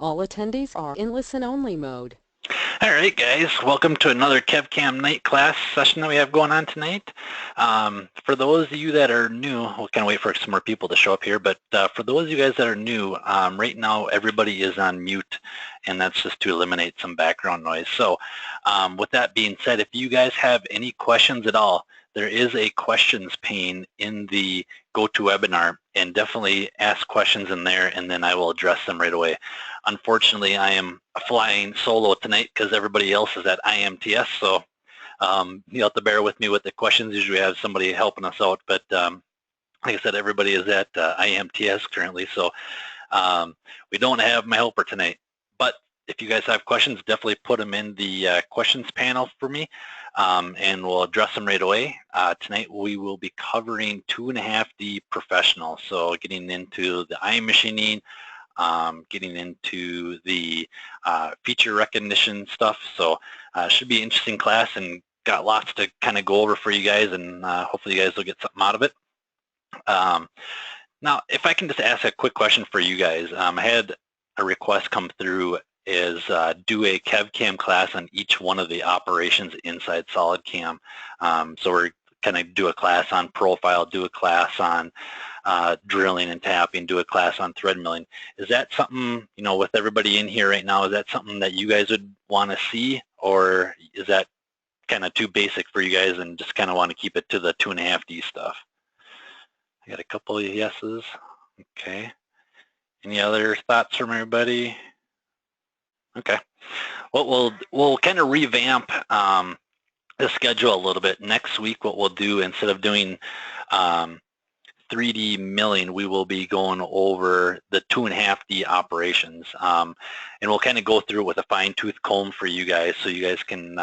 All attendees are in listen-only mode. All right, guys, welcome to another KevCAM night class session that we have going on tonight. For those of you that are new, we'll kind of wait for some more people to show up here, but for those of you guys that are new, right now everybody is on mute, and that's just to eliminate some background noise. So with that being said, if you guys have any questions at all, there is a questions pane in the GoToWebinar, and definitely ask questions in there, and then I will address them right away. Unfortunately, I am flying solo tonight because everybody else is at IMTS, so you'll have to bear with me with the questions. Usually we have somebody helping us out, but like I said, everybody is at IMTS currently, so we don't have my helper tonight. But if you guys have questions, definitely put them in the questions panel for me, and we'll address them right away. Tonight we will be covering 2.5D professional, so getting into the eye machining, getting into the feature recognition stuff. So should be an interesting class, and got lots to kind of go over for you guys, and hopefully you guys will get something out of it. Now, if I can just ask a quick question for you guys. I had a request come through is do a KevCAM class on each one of the operations inside SolidCAM. So we're kind of do a class on profile, do a class on drilling and tapping, do a class on thread milling. Is that something, you know, with everybody in here right now, is that something that you guys would want to see, or is that kind of too basic for you guys and just kind of want to keep it to the 2.5D stuff? I got a couple of yeses. Okay. Any other thoughts from everybody? Okay. Well, we'll kind of revamp the schedule a little bit. Next week, what we'll do, instead of doing 3D milling, we will be going over the 2.5D operations, and we'll kind of go through it with a fine-tooth comb for you guys, so you guys can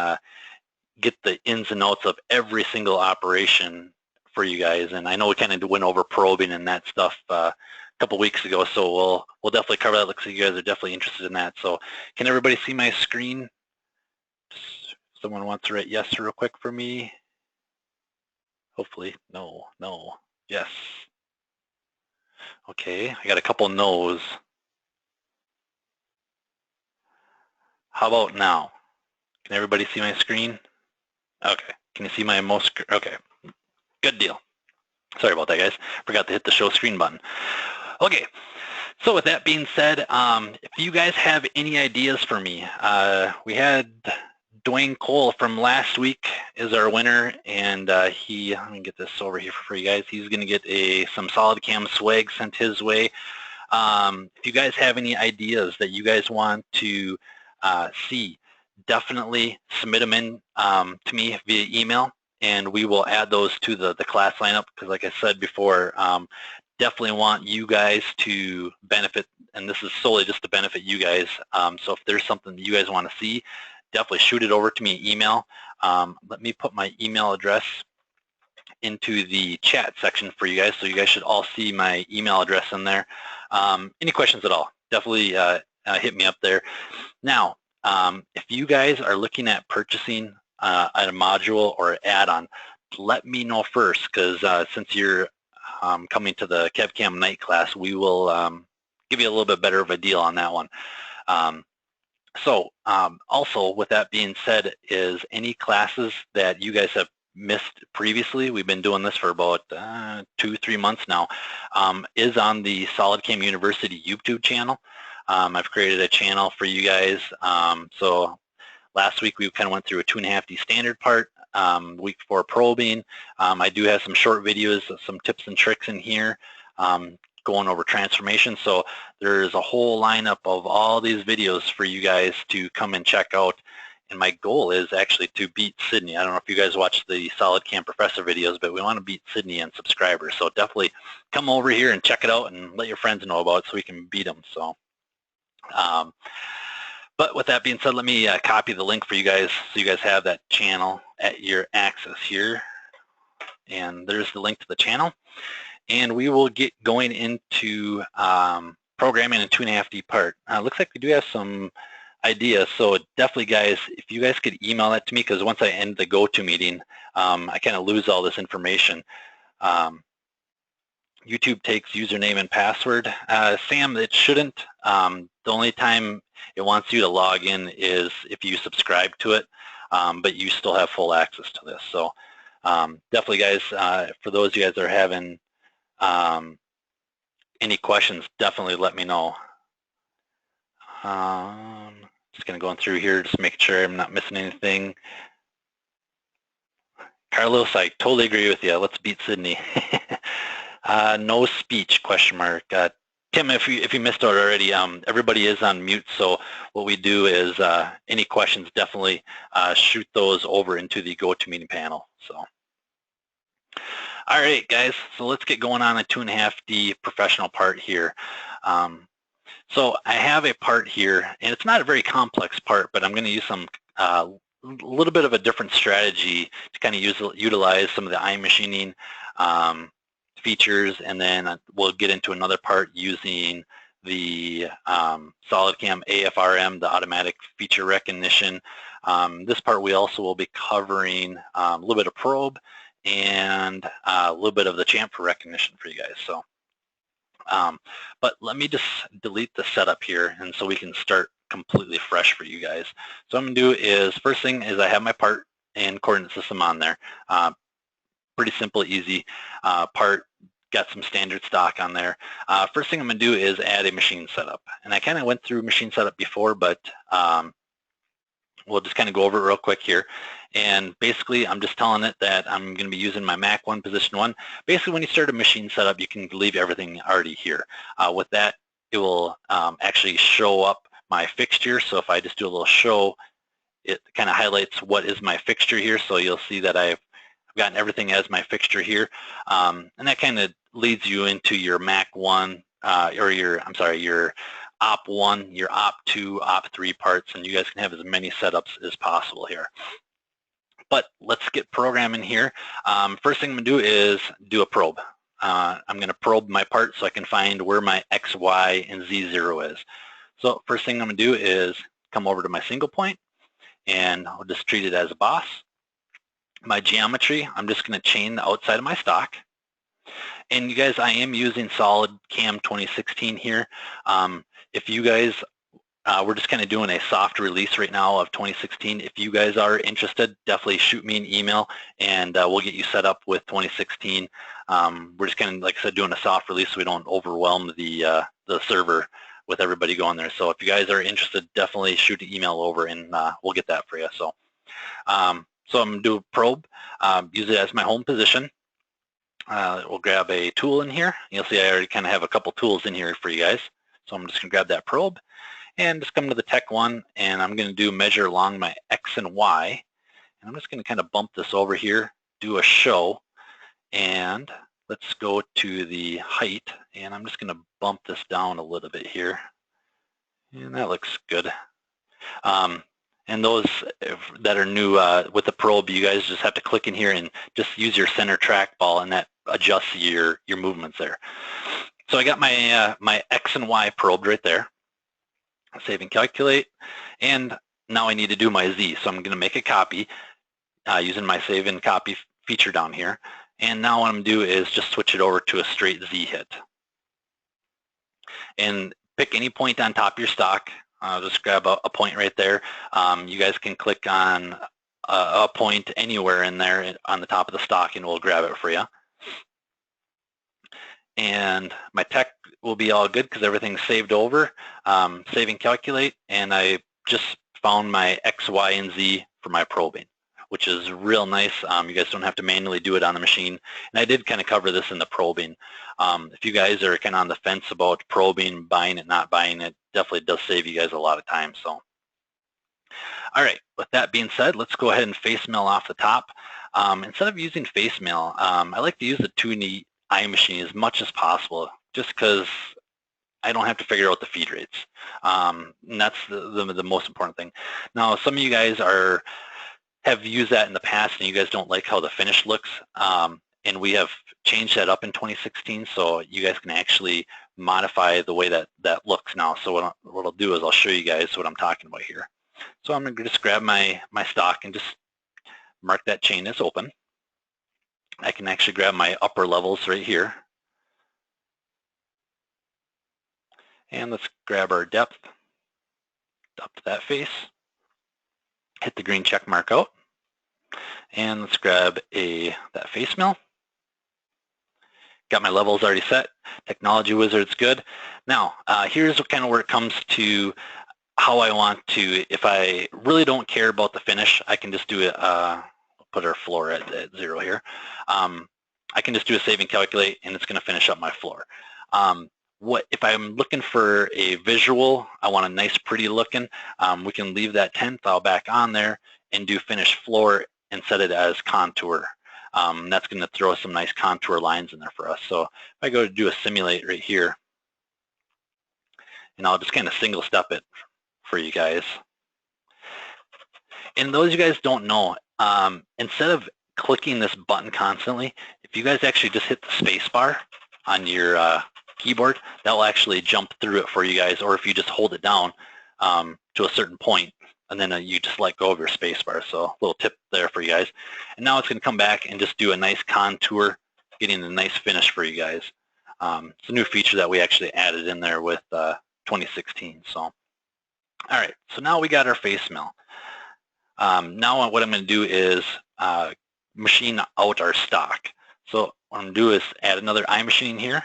get the ins and outs of every single operation for you guys. And I know we kind of went over probing and that stuff a couple weeks ago, so we'll definitely cover that. Looks like you guys are definitely interested in that. So can everybody see my screen? Someone wants to write yes real quick for me. Hopefully. No, yes. Okay, I got a couple no's. How about now? Can everybody see my screen? Okay, can you see my most? Okay, good deal. Sorry about that, guys. Forgot to hit the show screen button. Okay, so with that being said, if you guys have any ideas for me, we had Dwayne Cole from last week is our winner, and let me get this over here for you guys. He's going to get some SolidCAM swag sent his way. If you guys have any ideas that you guys want to see, definitely submit them in to me via email, and we will add those to the class lineup, because like I said before, definitely want you guys to benefit, and this is solely just to benefit you guys. So if there's something that you guys want to see, definitely shoot it over to me, email. Let me put my email address into the chat section for you guys, so you guys should all see my email address in there. Any questions at all, definitely hit me up there. Now, if you guys are looking at purchasing a module or add-on, let me know first, because since you're coming to the KevCAM night class, we will give you a little bit better of a deal on that one. Also, with that being said, is any classes that you guys have missed previously, we've been doing this for about 2-3 months now, is on the SolidCAM University YouTube channel. I've created a channel for you guys. So last week we kind of went through a 2.5D standard part, week 4 probing. I do have some short videos, some tips and tricks in here, going over transformation. So there's a whole lineup of all these videos for you guys to come and check out. And my goal is actually to beat Sydney. I don't know if you guys watch the SolidCAM Professor videos, but we want to beat Sydney in subscribers. So definitely come over here and check it out and let your friends know about it so we can beat them. So, but with that being said, let me copy the link for you guys so you guys have that channel at your access here. And there's the link to the channel. And we will get going into programming a 2.5D part. Looks like we do have some ideas, so definitely, guys, if you guys could email that to me, because once I end the go-to meeting, I kind of lose all this information. YouTube takes username and password. Sam, it shouldn't. The only time it wants you to log in is if you subscribe to it, but you still have full access to this. So definitely, guys, for those of you guys that are having any questions, definitely let me know. Just going to go through here, just making sure I'm not missing anything. Carlos, I totally agree with you. Let's beat Sydney. No speech, question mark. Tim, if you missed out already, everybody is on mute, so what we do is any questions, definitely shoot those over into the GoToMeeting panel. So, all right, guys, so let's get going on a 2.5D professional part here. So I have a part here, and it's not a very complex part, but I'm going to use some a little bit of a different strategy to kind of utilize some of the iMachining features, and then we'll get into another part using the SolidCAM AFRM, the automatic feature recognition. This part we also will be covering a little bit of probe and a little bit of the chamfer recognition for you guys. So, but let me just delete the setup here, and so we can start completely fresh for you guys. So what I'm going to do is, first thing is I have my part and coordinate system on there. Pretty simple, easy part. Got some standard stock on there. First thing I'm going to do is add a machine setup. And I kind of went through machine setup before, but we'll just kind of go over it real quick here. And basically, I'm just telling it that I'm going to be using my Mac 1 position 1. Basically, when you start a machine setup, you can leave everything already here. With that, it will actually show up my fixture. So if I just do a little show, it kind of highlights what is my fixture here. So you'll see that I've gotten everything as my fixture here. And that kind of leads you into your Mac 1, or your Op 1, your Op 2, Op 3 parts, and you guys can have as many setups as possible here. But let's get programming here. First thing I'm going to do is do a probe. I'm going to probe my part so I can find where my X, Y, and Z zero is. So first thing I'm going to do is come over to my single point, and I'll just treat it as a boss. My geometry, I'm just going to chain the outside of my stock. And you guys, I am using SolidCAM 2016 here. If you guys, we're just kind of doing a soft release right now of 2016. If you guys are interested, definitely shoot me an email, and we'll get you set up with 2016. We're just kind of, like I said, doing a soft release so we don't overwhelm the server with everybody going there. So if you guys are interested, definitely shoot an email over, and we'll get that for you. So, so I'm going to do a probe, use it as my home position. We'll grab a tool in here. You'll see I already kind of have a couple tools in here for you guys. So I'm just going to grab that probe and just come to the Tech 1, and I'm going to do measure along my X and Y. And I'm just going to kind of bump this over here, do a show, and let's go to the height, and I'm just going to bump this down a little bit here. And that looks good. And those that are new with the probe, you guys just have to click in here and just use your center trackball, and that adjusts your movements there. So I got my my X and Y probed right there. Save and calculate, and now I need to do my Z. So I'm going to make a copy using my save and copy feature down here. And now what I'm going to do is just switch it over to a straight Z hit. And pick any point on top of your stock. Just grab a point right there. You guys can click on a point anywhere in there on the top of the stock, and we'll grab it for you. And my tech will be all good because everything's saved over. Save and calculate, and I just found my X, Y, and Z for my probing, which is real nice. You guys don't have to manually do it on the machine. And I did kind of cover this in the probing. If you guys are kind of on the fence about probing, buying it, not buying it, definitely does save you guys a lot of time. So, all right, with that being said, let's go ahead and face mill off the top. Instead of using face mill, I like to use the 2D iMachine as much as possible, just because I don't have to figure out the feed rates. And that's the most important thing. Now, some of you guys have used that in the past, and you guys don't like how the finish looks. And we have changed that up in 2016, so you guys can actually modify the way that looks now. So what I'll do is I'll show you guys what I'm talking about here. So I'm going to just grab my stock and just mark that chain as open. I can actually grab my upper levels right here. And let's grab our depth up to that face. Hit the green check mark out. And let's grab that face mill. Got my levels already set. Technology Wizard's good. Now, here's kind of where it comes to how I want to, if I really don't care about the finish, I can just do it, put our floor at 0 here. I can just do a save and calculate, and it's going to finish up my floor. If I'm looking for a visual, I want a nice, pretty looking, we can leave that 10th file back on there and do finish floor and set it as contour. That's going to throw some nice contour lines in there for us. So if I go to do a simulate right here, and I'll just kind of single step it for you guys. And those of you guys don't know, instead of clicking this button constantly, if you guys actually just hit the space bar on your keyboard, that will actually jump through it for you guys, or if you just hold it down to a certain point, and then you just let go of your space bar. So a little tip there for you guys. And now it's going to come back and just do a nice contour, getting a nice finish for you guys. It's a new feature that we actually added in there with 2016. So, all right, so now we got our face mill. Now what I'm going to do is machine out our stock. So what I'm going to do is add another iMachine here.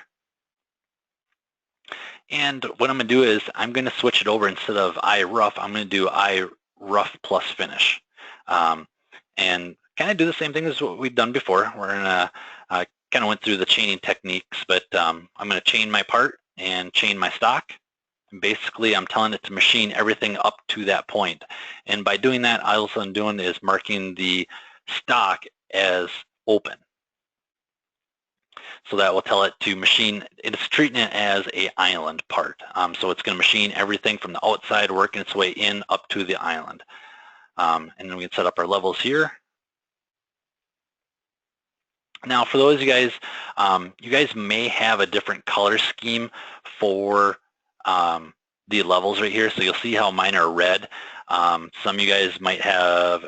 And what I'm going to do is I'm going to switch it over. Instead of iRough, I'm going to do iRough plus finish. And kind of do the same thing as what we've done before. We're going to kind of went through the chaining techniques, but I'm going to chain my part and chain my stock. And basically, I'm telling it to machine everything up to that point. And by doing that, all I'm doing is marking the stock as open. So that will tell it to machine, it's treating it as an island part. So it's going to machine everything from the outside, working its way in up to the island. And then we can set up our levels here. Now for those of you guys may have a different color scheme for the levels right here. So you'll see how mine are red. Some of you guys might have,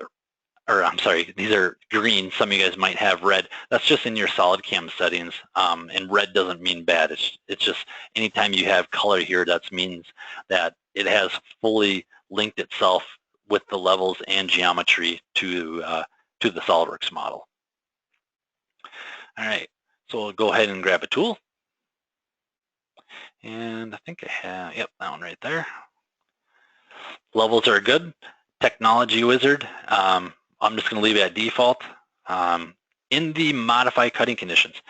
or I'm sorry, these are green. Some of you guys might have red. That's just in your SolidCAM settings, and red doesn't mean bad. It's just anytime you have color here, that means that it has fully linked itself with the levels and geometry to the SolidWorks model. All right, so we'll go ahead and grab a tool. And I think I have, yep, that one right there. Levels are good. Technology Wizard, I'm just going to leave it at default. In the modify cutting conditions.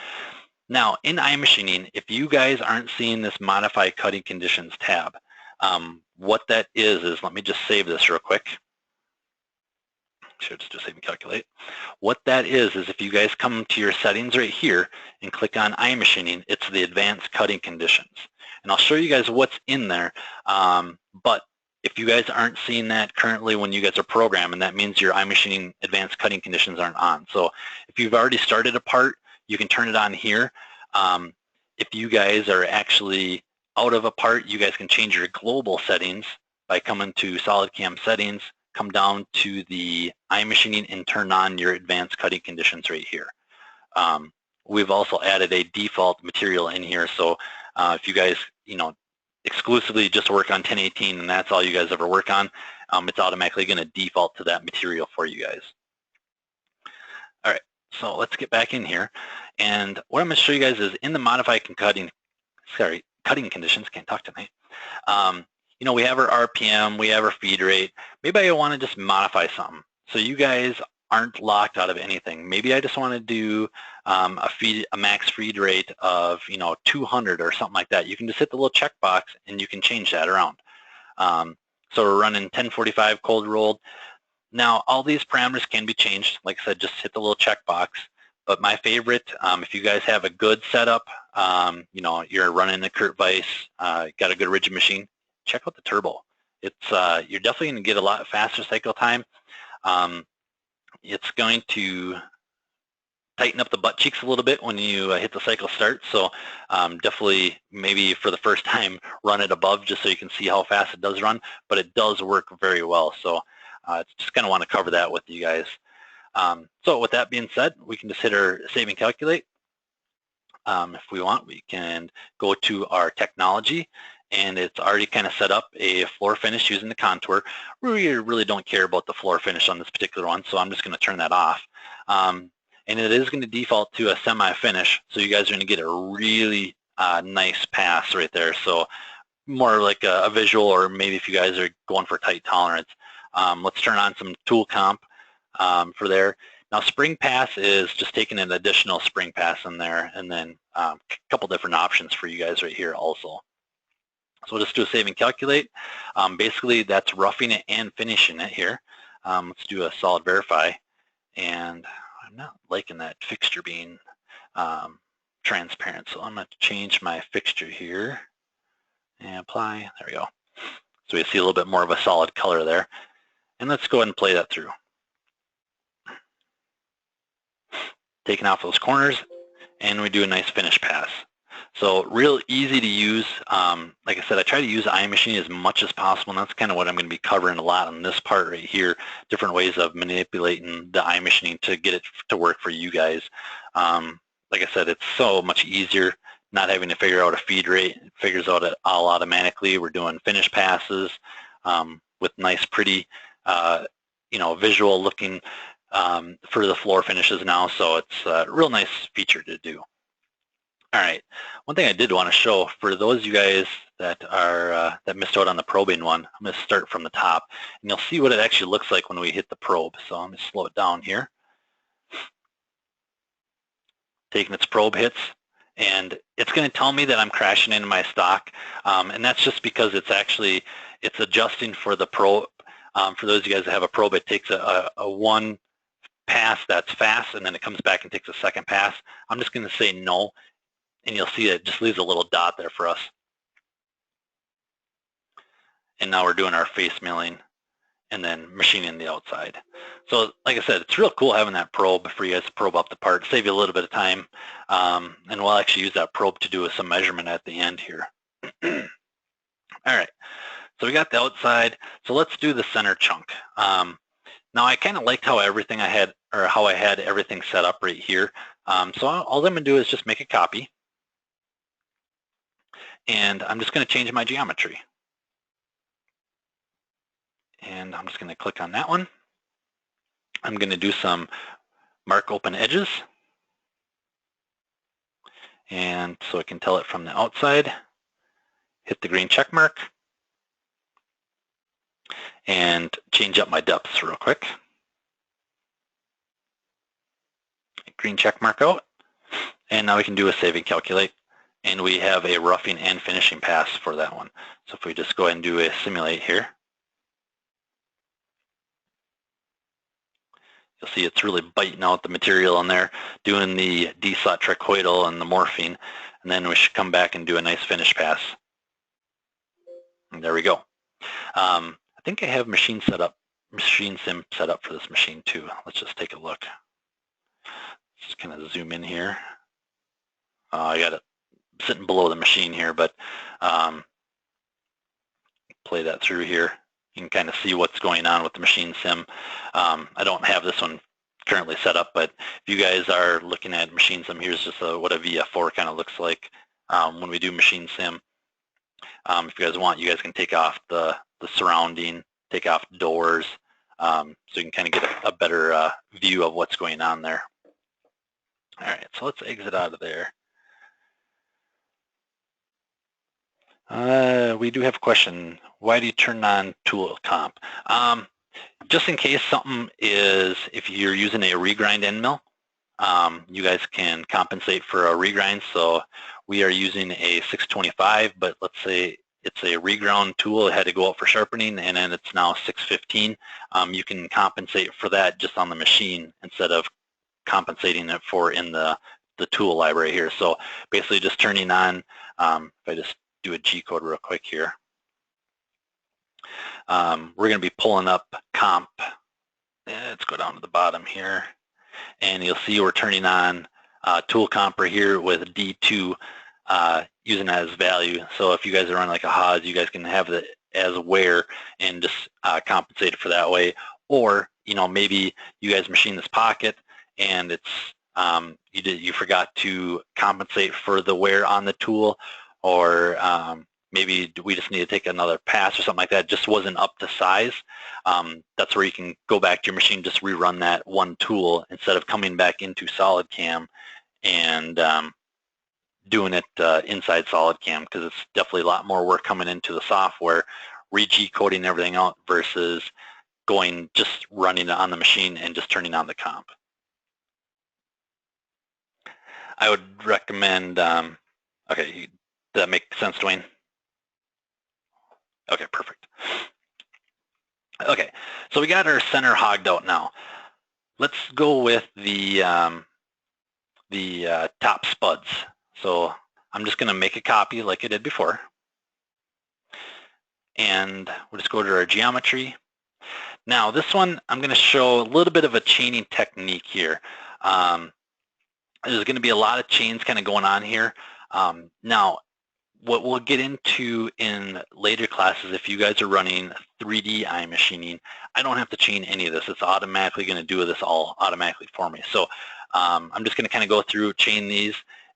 Now, in iMachining, if you guys aren't seeing this modify cutting conditions tab, what that is let me just save this real quick. Should just save and calculate. What that is if you guys come to your settings right here and click on iMachining, it's the advanced cutting conditions. And I'll show you guys what's in there, but if you guys aren't seeing that currently when you guys are programming, that means your iMachining advanced cutting conditions aren't on. So if you've already started a part, you can turn it on here. If you guys are actually out of a part, you guys can change your global settings by coming to SolidCAM settings, come down to the iMachining and turn on your advanced cutting conditions right here. We've also added a default material in here, so if you guys, exclusively just work on 1018 and that's all you guys ever work on, it's automatically going to default to that material for you guys. All right, so let's get back in here, and what I'm going to show you guys is in the modify cutting conditions. Can't talk tonight. We have our RPM, we have our feed rate. Maybe I want to just modify something so you guys aren't locked out of anything. Maybe I just want to do a max feed rate of 200 or something like that. You can just hit the little checkbox and you can change that around. So we're running 1045 cold rolled. Now all these parameters can be changed. Like I said, just hit the little checkbox. But my favorite, if you guys have a good setup, you're running a Kurt Weiss, got a good rigid machine, check out the turbo. It's you're definitely going to get a lot faster cycle time. It's going to tighten up the butt cheeks a little bit when you hit the cycle start. So definitely, maybe for the first time, run it above just so you can see how fast it does run. But it does work very well. So just kind of want to cover that with you guys. So with that being said, we can just hit our save and calculate. If we want, we can go to our technology and it's already kind of set up a floor finish using the contour. We really don't care about the floor finish on this particular one, so I'm just going to turn that off. And it is going to default to a semi-finish, so you guys are going to get a really nice pass right there. So more like a visual, or maybe if you guys are going for tight tolerance. Let's turn on some tool comp for there. Now spring pass is just taking an additional spring pass in there, and then a couple different options for you guys right here also. So we'll just do a save and calculate. Basically that's roughing it and finishing it here. Let's do a solid verify, and I'm not liking that fixture being transparent, so I'm going to change my fixture here and apply. There we go. So we see a little bit more of a solid color there. And let's go ahead and play that through. Taking off those corners, and we do a nice finish pass. So real easy to use. Like I said, I try to use iMachine as much as possible, and that's kind of what I'm going to be covering a lot on this part right here, different ways of manipulating the iMachine to get it to work for you guys. Like I said, it's so much easier not having to figure out a feed rate. It figures out it all automatically. We're doing finish passes with nice, pretty, visual looking for the floor finishes now. So it's a real nice feature to do. All right, one thing I did want to show for those of you guys that are that missed out on the probing one, I'm going to start from the top, and you'll see what it actually looks like when we hit the probe. So I'm going to slow it down here. Taking its probe hits, and it's going to tell me that I'm crashing into my stock, and that's just because it's adjusting for the probe. For those of you guys that have a probe, it takes a one pass that's fast, and then it comes back and takes a second pass. I'm just going to say no, and you'll see it just leaves a little dot there for us. And now we're doing our face milling and then machining the outside. So like I said, it's real cool having that probe for you guys to probe up the part, save you a little bit of time, and we'll actually use that probe to do some measurement at the end here. All right, so we got the outside, so let's do the center chunk. Now I kind of liked how I had everything set up right here. So all I'm going to do is just make a copy, and I'm just going to change my geometry. And I'm just going to click on that one. I'm going to do some mark open edges, and so I can tell it from the outside. Hit the green check mark and change up my depths real quick. Green check mark out, and now we can do a save and calculate, and we have a roughing and finishing pass for that one. So if we just go ahead and do a simulate here, you'll see it's really biting out the material in there, doing the deslot tricoidal and the morphine, and then we should come back and do a nice finish pass. And there we go. I think I have machine sim set up for this machine too. Let's just take a look. Just kind of zoom in here. I got it sitting below the machine here, but play that through here. You can kind of see what's going on with the machine sim. I don't have this one currently set up, but if you guys are looking at machine sim, here's just what a VF4 kind of looks like when we do machine sim. If you guys want, you guys can take off the surrounding, take off doors, so you can kind of get a better view of what's going on there. All right, so let's exit out of there. We do have a question. Why do you turn on tool comp? Just in case something is, if you're using a regrind end mill, you guys can compensate for a regrind. So we are using a 625, but let's say it's a reground tool. It had to go out for sharpening, and then it's now 615. You can compensate for that just on the machine instead of compensating it for in the tool library here. So basically just turning on, if I just do a G code real quick here, we're going to be pulling up comp. Let's go down to the bottom here, and you'll see we're turning on tool comp right here with D2 using that as value. So if you guys are running like a HOS, you guys can have it as where and just compensate it for that way. Or maybe you guys machine this pocket and it's you forgot to compensate for the wear on the tool, or maybe we just need to take another pass or something like that, it just wasn't up to size, that's where you can go back to your machine, just rerun that one tool instead of coming back into SolidCAM and doing it inside SolidCAM, because it's definitely a lot more work coming into the software, re-G coding everything out versus going just running it on the machine and just turning on the comp. I would recommend, okay, does that make sense, Dwayne? Okay, perfect. Okay, so we got our center hogged out now. Let's go with the top spuds. So I'm just going to make a copy like I did before. And we'll just go to our geometry. Now this one, I'm going to show a little bit of a chaining technique here. There's going to be a lot of chains kind of going on here. Now, what we'll get into in later classes, if you guys are running 3D iMachining, I don't have to chain any of this. It's automatically going to do this all automatically for me. So I'm just going to kind of go through, chain these,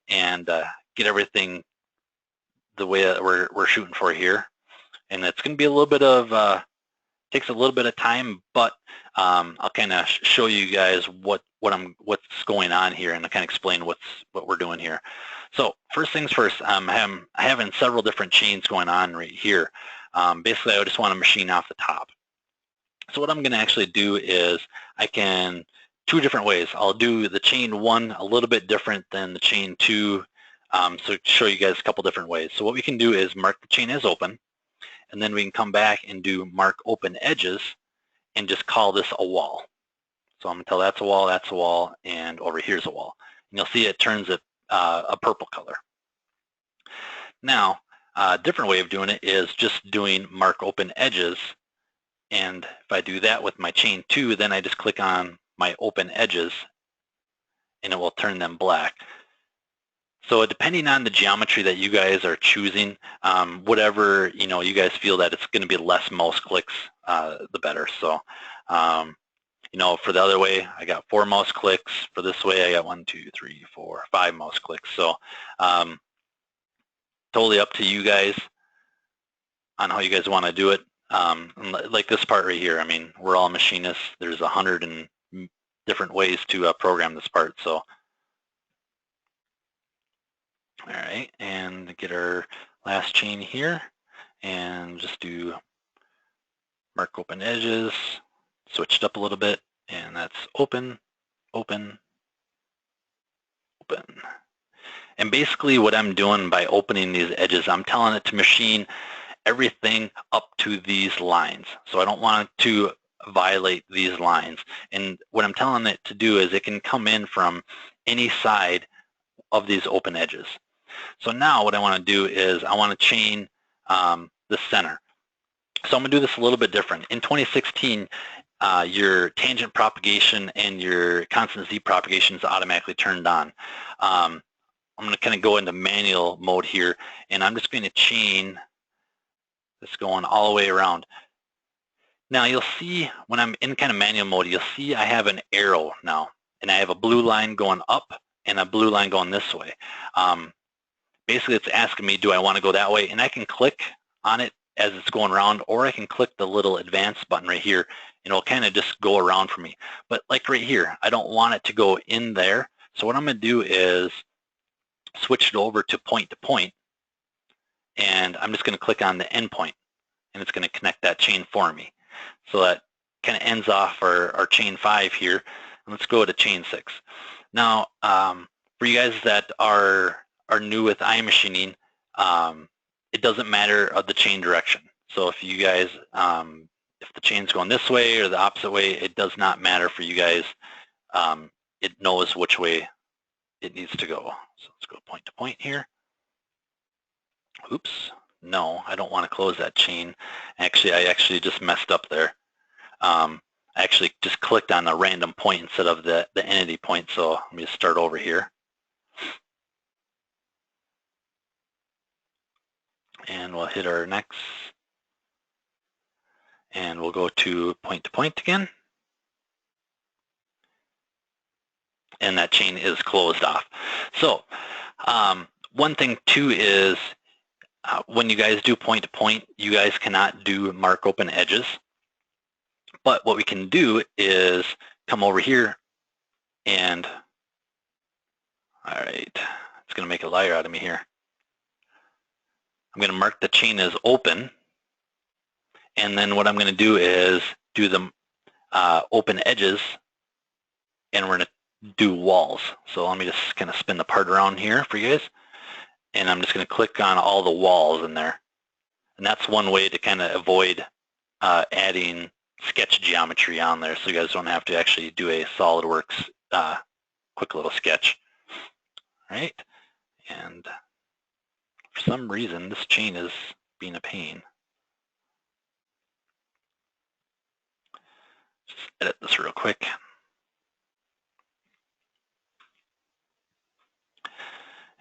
and get everything the way that we're shooting for here. And it's going to be a little bit of, takes a little bit of time, but I'll kind of show you guys what's going on here, and I'll kind of explain what we're doing here. So first things first, I'm having several different chains going on right here. Basically, I just want to machine off the top. So what I'm going to actually do is I can, two different ways. I'll do the chain one a little bit different than the chain two, so to show you guys a couple different ways. So what we can do is mark the chain as open, and then we can come back and do mark open edges and just call this a wall. So I'm going to tell that's a wall, and over here's a wall. And you'll see it turns it a purple color. Now, a different way of doing it is just doing mark open edges, and if I do that with my chain 2, then I just click on my open edges and it will turn them black. So depending on the geometry that you guys are choosing, whatever you guys feel that it's going to be less mouse clicks, the better. So for the other way, I got 4 mouse clicks. For this way, I got 1, 2, 3, 4, 5 mouse clicks. So totally up to you guys on how you guys want to do it. Like this part right here, I mean, we're all machinists. There's 100 different ways to program this part. So, all right, and get our last chain here, and just do mark open edges, switch it up a little bit, and that's open, open, open. And basically what I'm doing by opening these edges, I'm telling it to machine everything up to these lines. So I don't want it to violate these lines. And what I'm telling it to do is it can come in from any side of these open edges. So now what I want to do is I want to chain the center. So I'm going to do this a little bit different. In 2016, your tangent propagation and your constant Z propagation is automatically turned on. I'm going to kind of go into manual mode here, and I'm just going to chain this going all the way around. Now you'll see when I'm in kind of manual mode, you'll see I have an arrow now, and I have a blue line going up and a blue line going this way. Basically, it's asking me, do I want to go that way? And I can click on it as it's going around, or I can click the little advance button right here, and it'll kind of just go around for me. But like right here, I don't want it to go in there. So what I'm going to do is switch it over to point, and I'm just going to click on the end point, and it's going to connect that chain for me. So that kind of ends off our chain 5 here. And let's go to chain 6. Now, for you guys that are new with iMachining, it doesn't matter of the chain direction. So if you guys, if the chain's going this way or the opposite way, it does not matter for you guys. It knows which way it needs to go. So let's go point to point here. Oops, no, I don't want to close that chain. Actually, I actually just messed up there. I actually just clicked on a random point instead of the entity point, so let me just start over here. And we'll hit our next, and we'll go to point again. And that chain is closed off. So one thing too is When you guys do point to point, you guys cannot do mark open edges. But what we can do is come over here and, all right, it's going to make a liar out of me here. I'm going to mark the chain as open, and then what I'm going to do is do the open edges, and we're going to do walls. So let me just kind of spin the part around here for you guys, and I'm just going to click on all the walls in there. And that's one way to kind of avoid adding sketch geometry on there, so you guys don't have to actually do a SolidWorks quick little sketch. All right, and for some reason this chain is being a pain. Just edit this real quick.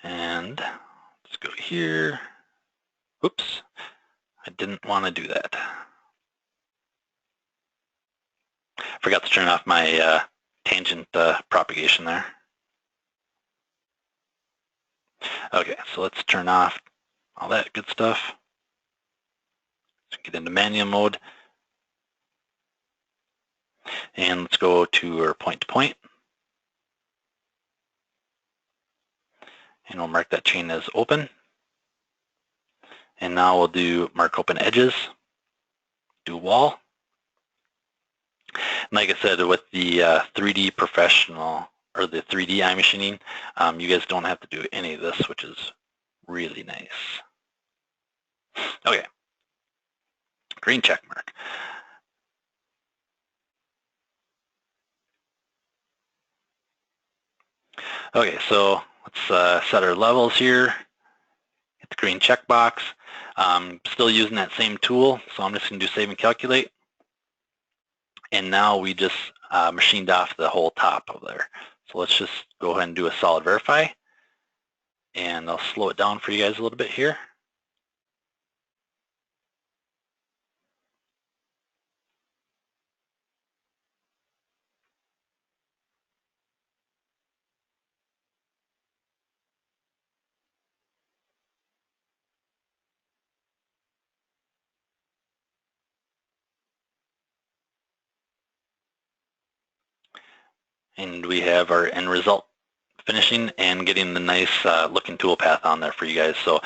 And let's go here. Oops, I didn't want to do that. Forgot to turn off my tangent propagation there. Okay, so let's turn off all that good stuff. Let's get into manual mode. And let's go to our point to point. And we'll mark that chain as open. And now we'll do mark open edges, do wall. And like I said, with the 3D Professional, or the 3D iMachining, you guys don't have to do any of this, which is really nice. Okay, green check mark. Okay, so let's set our levels here. Hit the green checkbox. Still using that same tool, so I'm just going to do save and calculate. And now we just machined off the whole top of there. So let's just go ahead and do a solid verify. And I'll slow it down for you guys a little bit here. And we have our end result finishing and getting the nice looking toolpath on there for you guys. So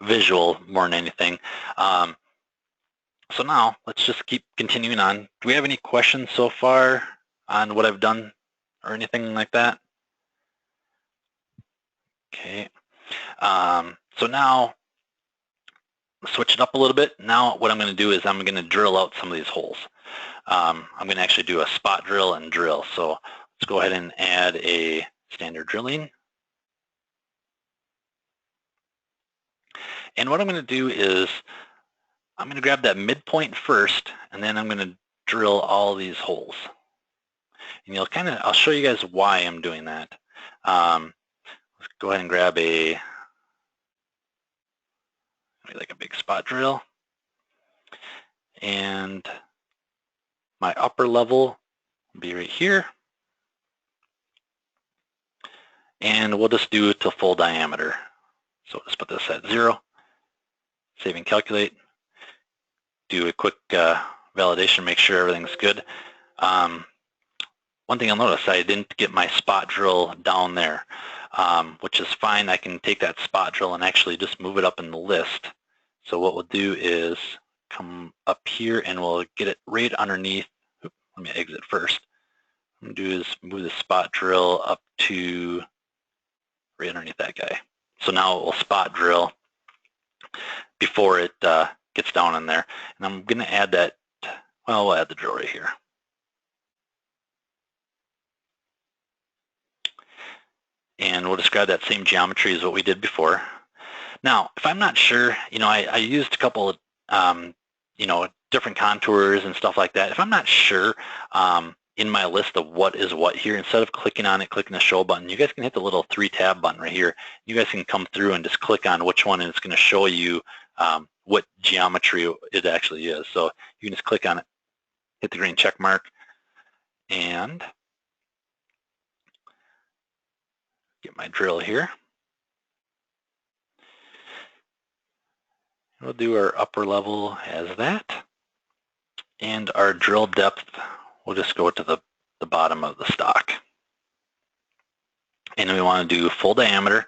visual more than anything. So now let's just keep continuing on. Do we have any questions so far on what I've done or anything like that? Okay. So now switch it up a little bit. Now what I'm going to do is I'm going to drill out some of these holes. I'm going to actually do a spot drill and drill. So let's go ahead and add a standard drilling. And what I'm going to do is I'm going to grab that midpoint first, and then I'm going to drill all these holes. And you'll kind of, I'll show you guys why I'm doing that. Let's go ahead and grab a big spot drill. And my upper level will be right here. And we'll just do it to full diameter. So just put this at 0. Save and calculate. Do a quick validation, make sure everything's good. One thing I'll notice, I didn't get my spot drill down there, which is fine. I can take that spot drill and actually just move it up in the list. So what we'll do is come up here and we'll get it right underneath. Oops, let me exit first. What I'm going to do is move the spot drill up to right underneath that guy. So now it will spot drill before it gets down in there. And I'm going to add that, well, we'll add the drill right here. And we'll describe that same geometry as what we did before. Now, if I'm not sure, I used a couple of, different contours and stuff like that. If I'm not sure in my list of what is what here, instead of clicking on it, clicking the show button, you guys can hit the little 3-tab button right here. You guys can come through and just click on which one, and it's going to show you what geometry it actually is. So you can just click on it, hit the green check mark, and get my drill here. We'll do our upper level as that. And our drill depth, we'll just go to the bottom of the stock. And we want to do full diameter.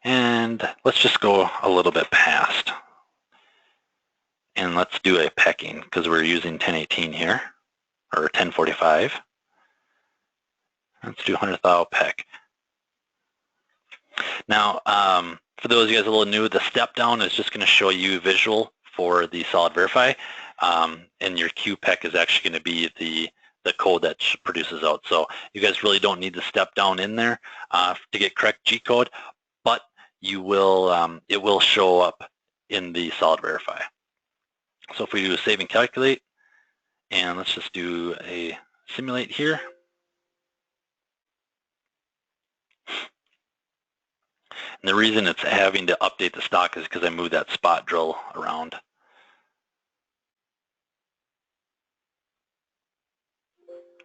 And let's just go a little bit past. And let's do a pecking because we're using 1018 here, or 1045. Let's do 100th thou peck. Now, for those of you guys a little new, the step down is just going to show you visual for the Solid Verify, and your QPEC is actually going to be the code that produces out. So you guys really don't need the step down in there to get correct G code, but you will it will show up in the Solid Verify. So if we do a save and calculate, and let's just do a simulate here. And the reason it's having to update the stock is because I moved that spot drill around.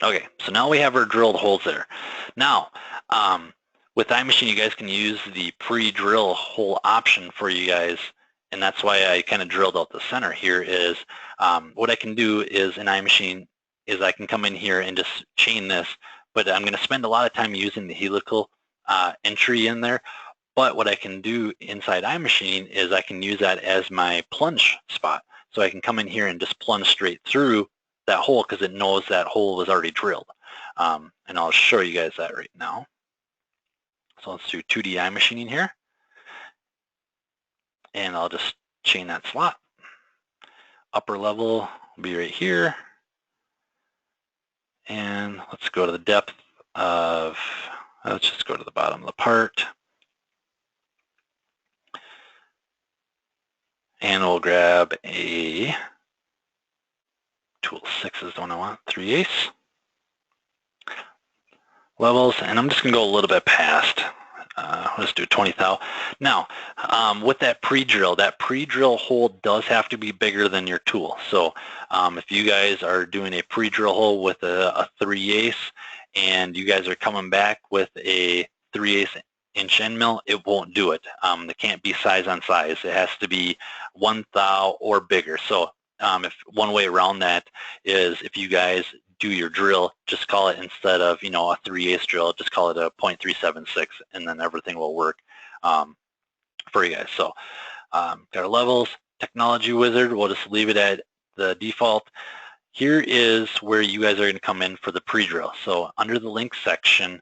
Okay, so now we have our drilled holes there. Now, with iMachine, you guys can use the pre-drill hole option for you guys, and that's why I kind of drilled out the center here is what I can do is in iMachine is I can come in here and just chain this, but I'm going to spend a lot of time using the helical entry in there. But what I can do inside iMachine is I can use that as my plunge spot. So I can come in here and just plunge straight through that hole because it knows that hole was already drilled. And I'll show you guys that right now. So let's do 2D iMachining here. And I'll just chain that slot. Upper level will be right here. And let's go to the depth of, let's just go to the bottom of the part. And we'll grab a tool 6 is the one I want, 3/8 levels, and I'm just going to go a little bit past. Let's do 20 thou. Now, with that pre-drill hole does have to be bigger than your tool. So if you guys are doing a pre-drill hole with a 3/8 and you guys are coming back with a 3/8 inch end mill, it won't do it. It can't be size on size. It has to be 1 thou or bigger. So if one way around that is if you guys do your drill, just call it instead of a 3/8 drill, just call it a 0.376, and then everything will work for you guys. So got our levels, technology wizard. We'll just leave it at the default. Here is where you guys are going to come in for the pre-drill. So under the link section,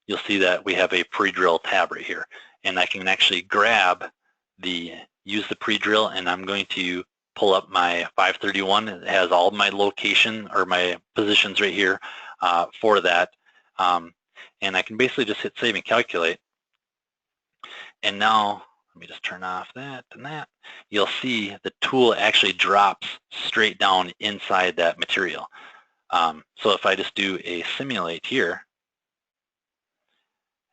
you'll see that we have a pre-drill tab right here, and I can actually use the pre-drill, and I'm going to pull up my 531. It has all my location or my positions right here for that, and I can basically just hit save and calculate. And now let me just turn off that and that. You'll see the tool actually drops straight down inside that material. So if I just do a simulate here,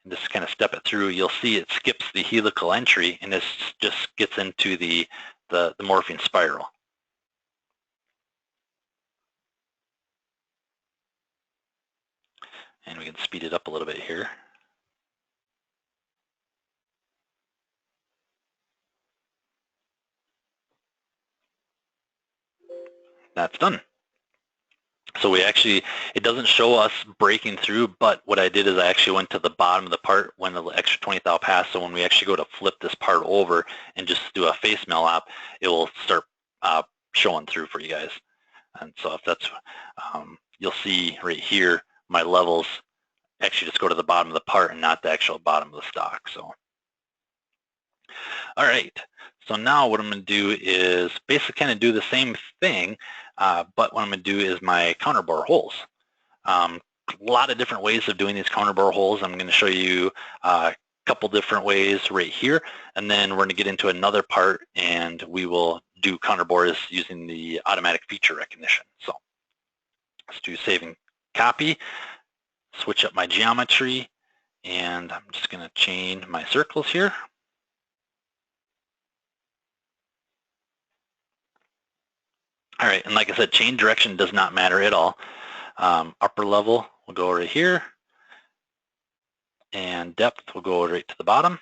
and just kind of step it through, you'll see it skips the helical entry and this just gets into the morphing spiral. And we can speed it up a little bit here. That's done. So it doesn't show us breaking through, but what I did is I actually went to the bottom of the part when the extra 20 thou passed, so when we actually go to flip this part over and just do a face mill op, it will start showing through for you guys. And so if that's, you'll see right here, my levels actually just go to the bottom of the part and not the actual bottom of the stock. So, all right. So now what I'm going to do is basically kind of do the same thing, but what I'm going to do is my counterbore holes. A lot of different ways of doing these counterbore holes. I'm going to show you a couple different ways right here, and then we're going to get into another part and we will do counterbores using the automatic feature recognition. So let's do save and copy, switch up my geometry, and I'm just going to chain my circles here. All right, and like I said, chain direction does not matter at all. Upper level will go right here, and depth will go right to the bottom.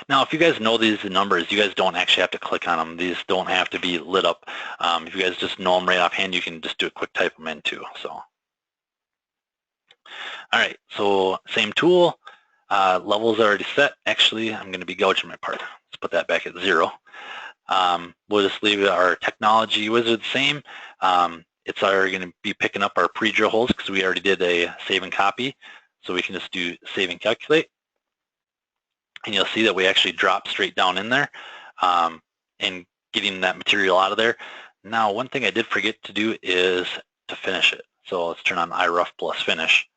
Now, if you guys know these numbers, you guys don't actually have to click on them. These don't have to be lit up. If you guys just know them right offhand, you can just do a quick type them in too. So, all right, so same tool. Levels are already set. Actually, I'm going to be gouging my part. Let's put that back at 0. We'll just leave our technology wizard the same. It's already going to be picking up our pre-drill holes because we already did a save and copy. So we can just do save and calculate. And you'll see that we actually drop straight down in there and getting that material out of there. Now, one thing I did forget to do is to finish it. So let's turn on iRough plus finish.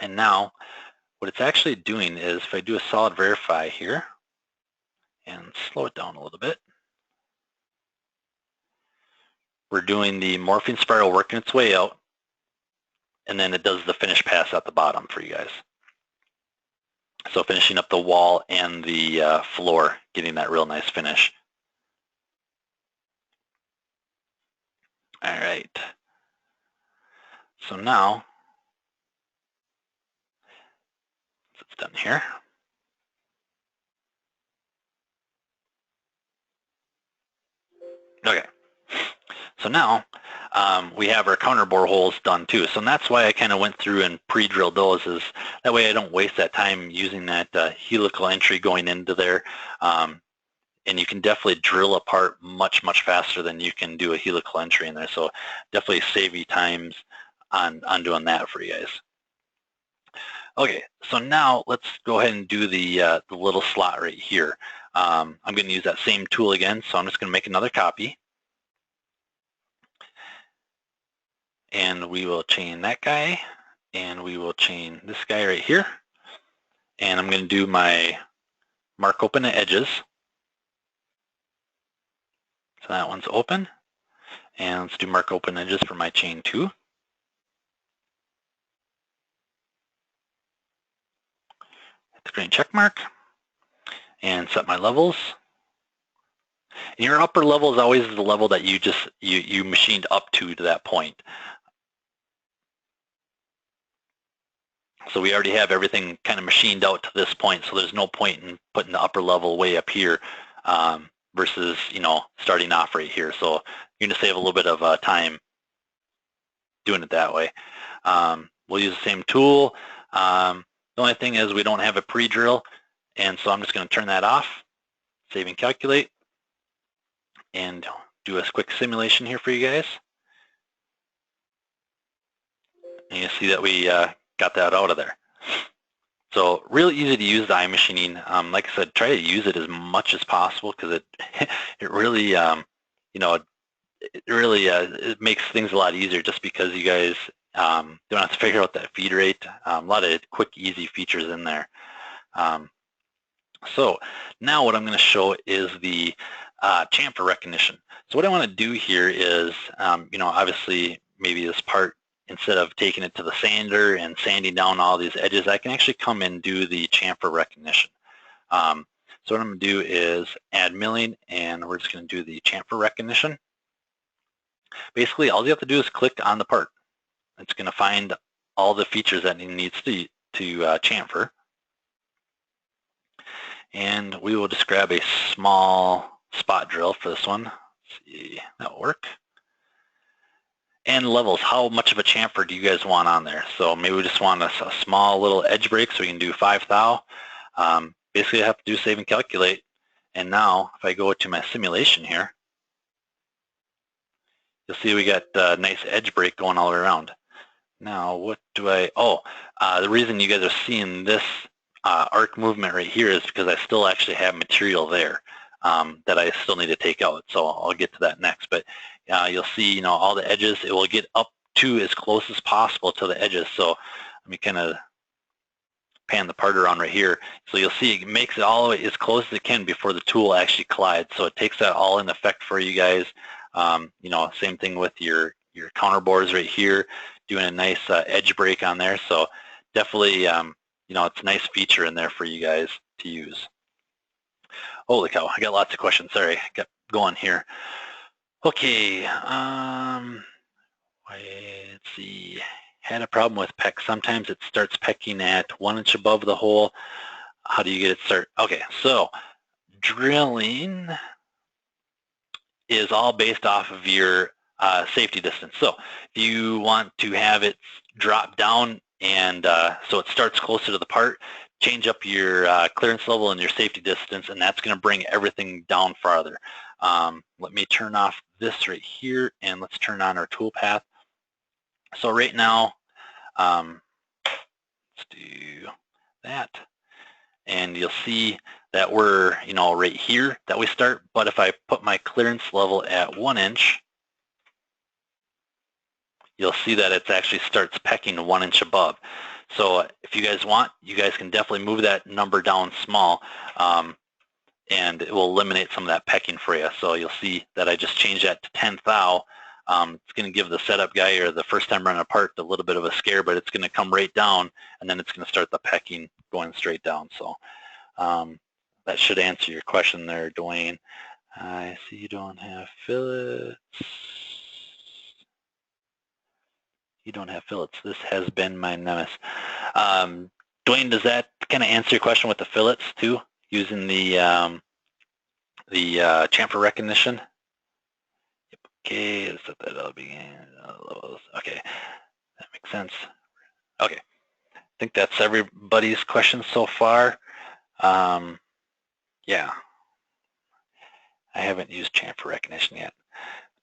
And now, what it's actually doing is if I do a solid verify here and slow it down a little bit, we're doing the morphing spiral working its way out, and then it does the finish pass at the bottom for you guys. So finishing up the wall and the floor, getting that real nice finish. All right. So now, it's done here. Okay. So now we have our counter bore holes done too. So that's why I kind of went through and pre-drilled those, is that way I don't waste that time using that helical entry going into there. And you can definitely drill a part much, much faster than you can do a helical entry in there. So definitely save you times on doing that for you guys. Okay, so now let's go ahead and do the little slot right here. I'm going to use that same tool again, so I'm just going to make another copy. And we will chain that guy, and we will chain this guy right here. And I'm going to do my mark open at edges. So that one's open. And let's do mark open edges for my chain 2. Hit the green check mark and set my levels. And your upper level is always the level that you machined up to that point. So we already have everything kind of machined out to this point, so there's no point in putting the upper level way up here versus, you know, starting off right here. So you're going to save a little bit of time doing it that way. We'll use the same tool. The only thing is we don't have a pre-drill, and so I'm just going to turn that off, save and calculate, and do a quick simulation here for you guys. And you see that we got that out of there. So real easy to use the iMachining. Like I said, try to use it as much as possible because it really, you know, it makes things a lot easier just because you guys don't have to figure out that feed rate. A lot of quick, easy features in there. So now what I'm going to show is the chamfer recognition. So what I want to do here is, you know, obviously maybe this part, instead of taking it to the sander and sanding down all these edges, I can actually come and do the chamfer recognition. So what I'm going to do is add milling, and we're just going to do the chamfer recognition. Basically, all you have to do is click on the part. It's going to find all the features that it needs to chamfer. And we will just grab a small spot drill for this one. Let's see, that'll work. And levels, how much of a chamfer do you guys want on there? So maybe we just want a small little edge break, so we can do 5 thou. Basically, I have to do save and calculate. And now, if I go to my simulation here, you'll see we got a nice edge break going all the way around. Now, what do the reason you guys are seeing this arc movement right here is because I still actually have material there that I still need to take out. So I'll get to that next. But you'll see, you know, all the edges, it will get up to as close as possible to the edges. So let me kind of pan the part around right here. So you'll see it makes it all the way as close as it can before the tool actually collides. So it takes that all in effect for you guys. You know, same thing with your counter bores right here, doing a nice edge break on there. So definitely, you know, it's a nice feature in there for you guys to use. Holy cow, I got lots of questions. Sorry, I got going here. Okay, let's see. Had a problem with peck. Sometimes it starts pecking at 1 inch above the hole. how do you get it started? Okay, so drilling is all based off of your safety distance. So if you want to have it drop down and so it starts closer to the part, change up your clearance level and your safety distance, and that's going to bring everything down farther. Let me turn off this right here, and let's turn on our tool path. So right now, let's do that, and you'll see that we're, right here that we start, but if I put my clearance level at 1 inch, you'll see that it actually starts pecking 1 inch above. So if you guys want, you guys can definitely move that number down small, and it will eliminate some of that pecking for you. So you'll see that I just changed that to 10 thou. It's going to give the setup guy or the first time running a part a little bit of a scare, but it's going to come right down, and then it's going to start the pecking going straight down. So that should answer your question there, Dwayne. I see you don't have fillets. You don't have fillets. This has been my nemesis. Dwayne, does that kind of answer your question with the fillets too, using the chamfer recognition? Okay, let's set that up again. Okay, that makes sense. Okay, I think that's everybody's questions so far. Yeah, I haven't used chamfer recognition yet.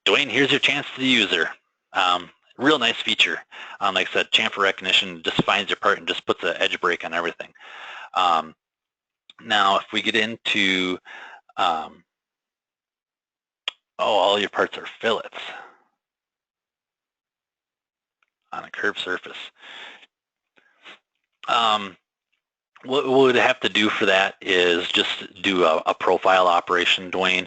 Dwayne, here's your chance to the user. Real nice feature. Like I said, chamfer recognition just finds your part and just puts an edge break on everything. Now, if we get into, all your parts are fillets on a curved surface. What we would have to do for that is just do a profile operation, Dwayne.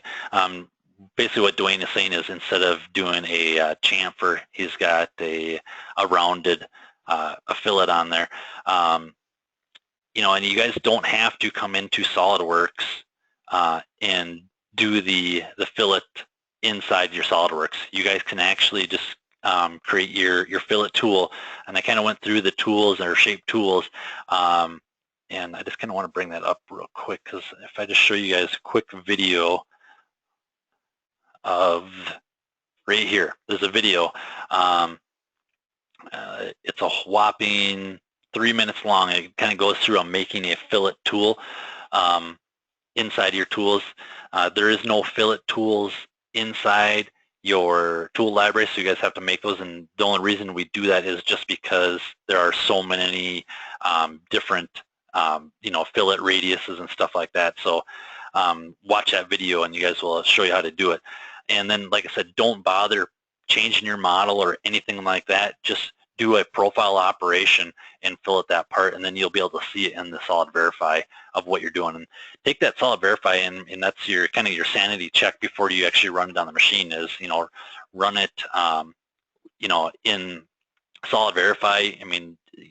Basically what Dwayne is saying is instead of doing a chamfer, he's got a rounded a fillet on there. And you guys don't have to come into SolidWorks and do the fillet inside your SolidWorks. You guys can actually just create your fillet tool, and I kind of went through the tools or shape tools, and I just kind of want to bring that up real quick, because if I just show you guys a quick video of right here, there's a video. It's a whopping 3 minutes long. It kind of goes through on making a fillet tool inside your tools. There is no fillet tools inside your tool library, so you guys have to make those, and the only reason we do that is just because there are so many different fillet radiuses and stuff like that. So watch that video and you guys will show you how to do it. And then, like I said, don't bother changing your model or anything like that. Just do a profile operation and fillet that part, and then you'll be able to see it in the Solid Verify of what you're doing. And take that Solid Verify, and that's your kind of your sanity check before you actually run it on the machine. Is run it in Solid Verify. I mean, you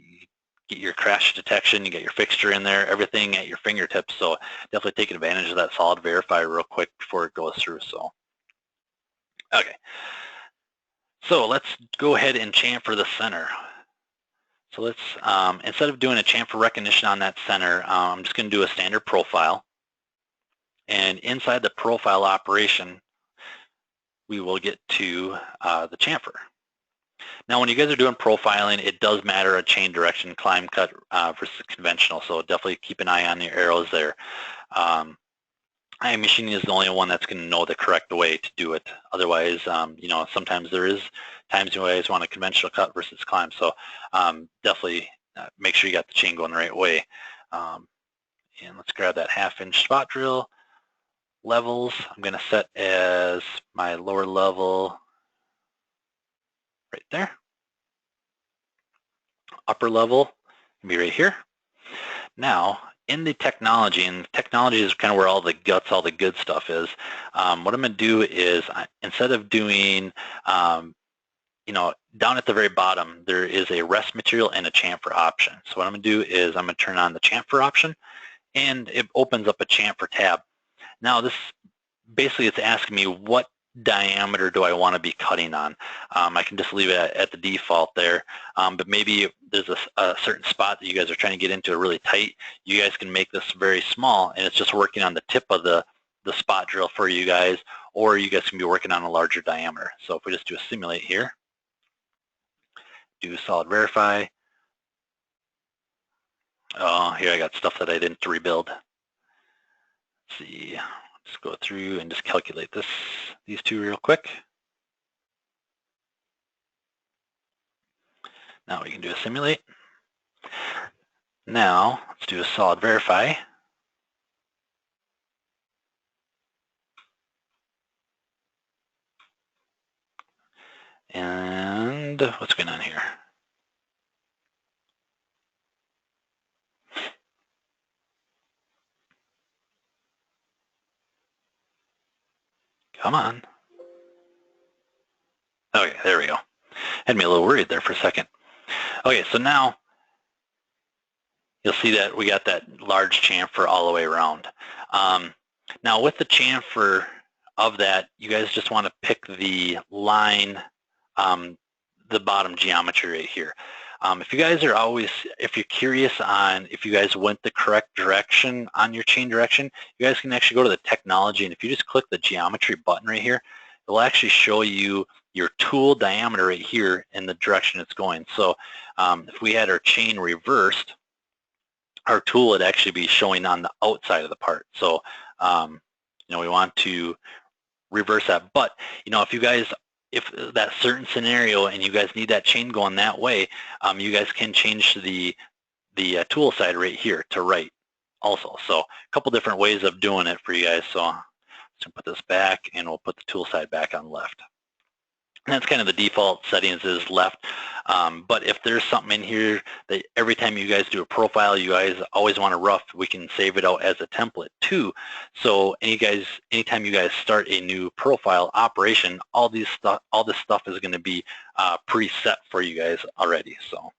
get your crash detection, you get your fixture in there, everything at your fingertips. So definitely take advantage of that Solid Verify real quick before it goes through. So okay. So let's go ahead and chamfer the center. So let's, instead of doing a chamfer recognition on that center, I'm just going to do a standard profile. And inside the profile operation, we will get to the chamfer. Now, when you guys are doing profiling, it does matter a chain direction, climb, cut versus conventional. So definitely keep an eye on your arrows there. Machining is the only one that's going to know the correct way to do it. Otherwise, sometimes there is times you guys want a conventional cut versus climb. So definitely make sure you got the chain going the right way. And let's grab that 1/2 inch spot drill. Levels, I'm going to set as my lower level right there. Upper level can be right here. Now, in the technology, and technology is kind of where all the guts, all the good stuff is, what I'm going to do is, instead of doing, down at the very bottom, there is a rest material and a chamfer option. So what I'm going to do is I'm going to turn on the chamfer option, and it opens up a chamfer tab. Now this, basically it's asking me what diameter do I want to be cutting on. I can just leave it at the default there, but maybe there's a certain spot that you guys are trying to get into really tight. You guys can make this very small, and it's just working on the tip of the spot drill for you guys, or you guys can be working on a larger diameter. So if we just do a simulate here, do solid verify. Oh, here I got stuff that I didn't rebuild. Let's see, just go through and just calculate these two real quick. Now we can do a simulate. Now let's do a solid verify. And what's going on here? Come on. Okay, there we go. Had me a little worried there for a second. Okay, so now you'll see that we got that large chamfer all the way around. Now with the chamfer of that, you guys just want to pick the line, the bottom geometry right here. If you guys are if you're curious on if you guys went the correct direction on your chain direction, you guys can actually go to the technology, and if you just click the geometry button right here, it will actually show you your tool diameter right here in the direction it's going. So if we had our chain reversed, our tool would actually be showing on the outside of the part. So we want to reverse that. But if that certain scenario and you guys need that chain going that way, you guys can change the tool side right here to right also. So a couple different ways of doing it for you guys. So let's put this back, and we'll put the tool side back on left. And that's kind of the default settings is left. But if there's something in here that every time you guys do a profile, you guys always want to rough, we can save it out as a template too. So anytime you guys start a new profile operation, all this stuff is going to be preset for you guys already. So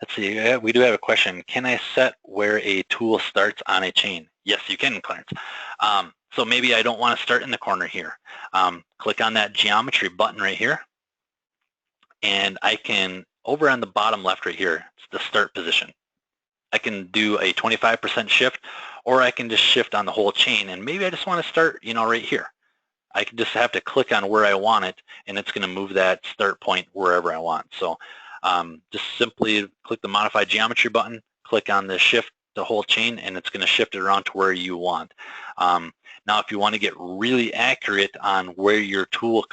let's see, we do have a question. Can I set where a tool starts on a chain? Yes, you can, Clarence. So maybe I don't want to start in the corner here. Click on that geometry button right here, and I can, over on the bottom left right here, it's the start position. I can do a 25% shift, or I can just shift on the whole chain, and maybe I just want to start, right here. I can just have to click on where I want it, and it's going to move that start point wherever I want. So just simply click the modify geometry button, click on the shift the whole chain, and it's going to shift it around to where you want. Now, if you want to get really accurate on where your tool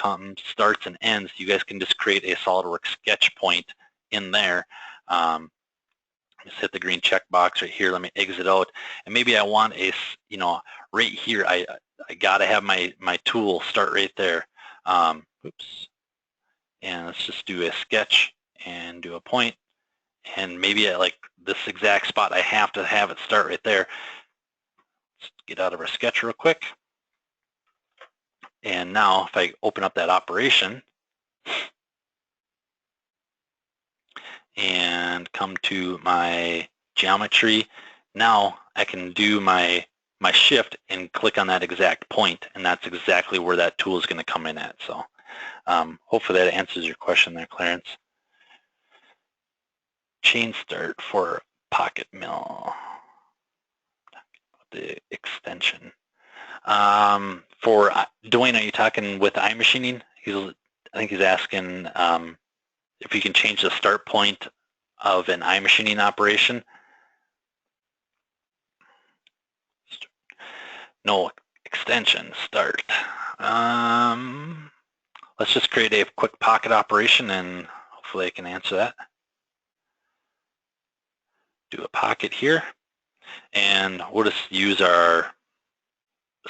starts and ends, you guys can just create a SolidWorks sketch point in there. Just hit the green check box right here. Let me exit out, and maybe I want right here. I got to have my tool start right there. Oops. And let's just do a sketch and do a point. And maybe at like this exact spot, I have to have it start right there. Let's get out of our sketch real quick. And now if I open up that operation and come to my geometry, now I can do my shift and click on that exact point, and that's exactly where that tool is going to come in at. So hopefully that answers your question there, Clarence. Chain start for pocket mill, the extension. For Dwayne, are you talking with iMachining? I think he's asking if you can change the start point of an iMachining operation. No, extension start. Let's just create a quick pocket operation, and hopefully I can answer that. Do a pocket here, and we'll just use our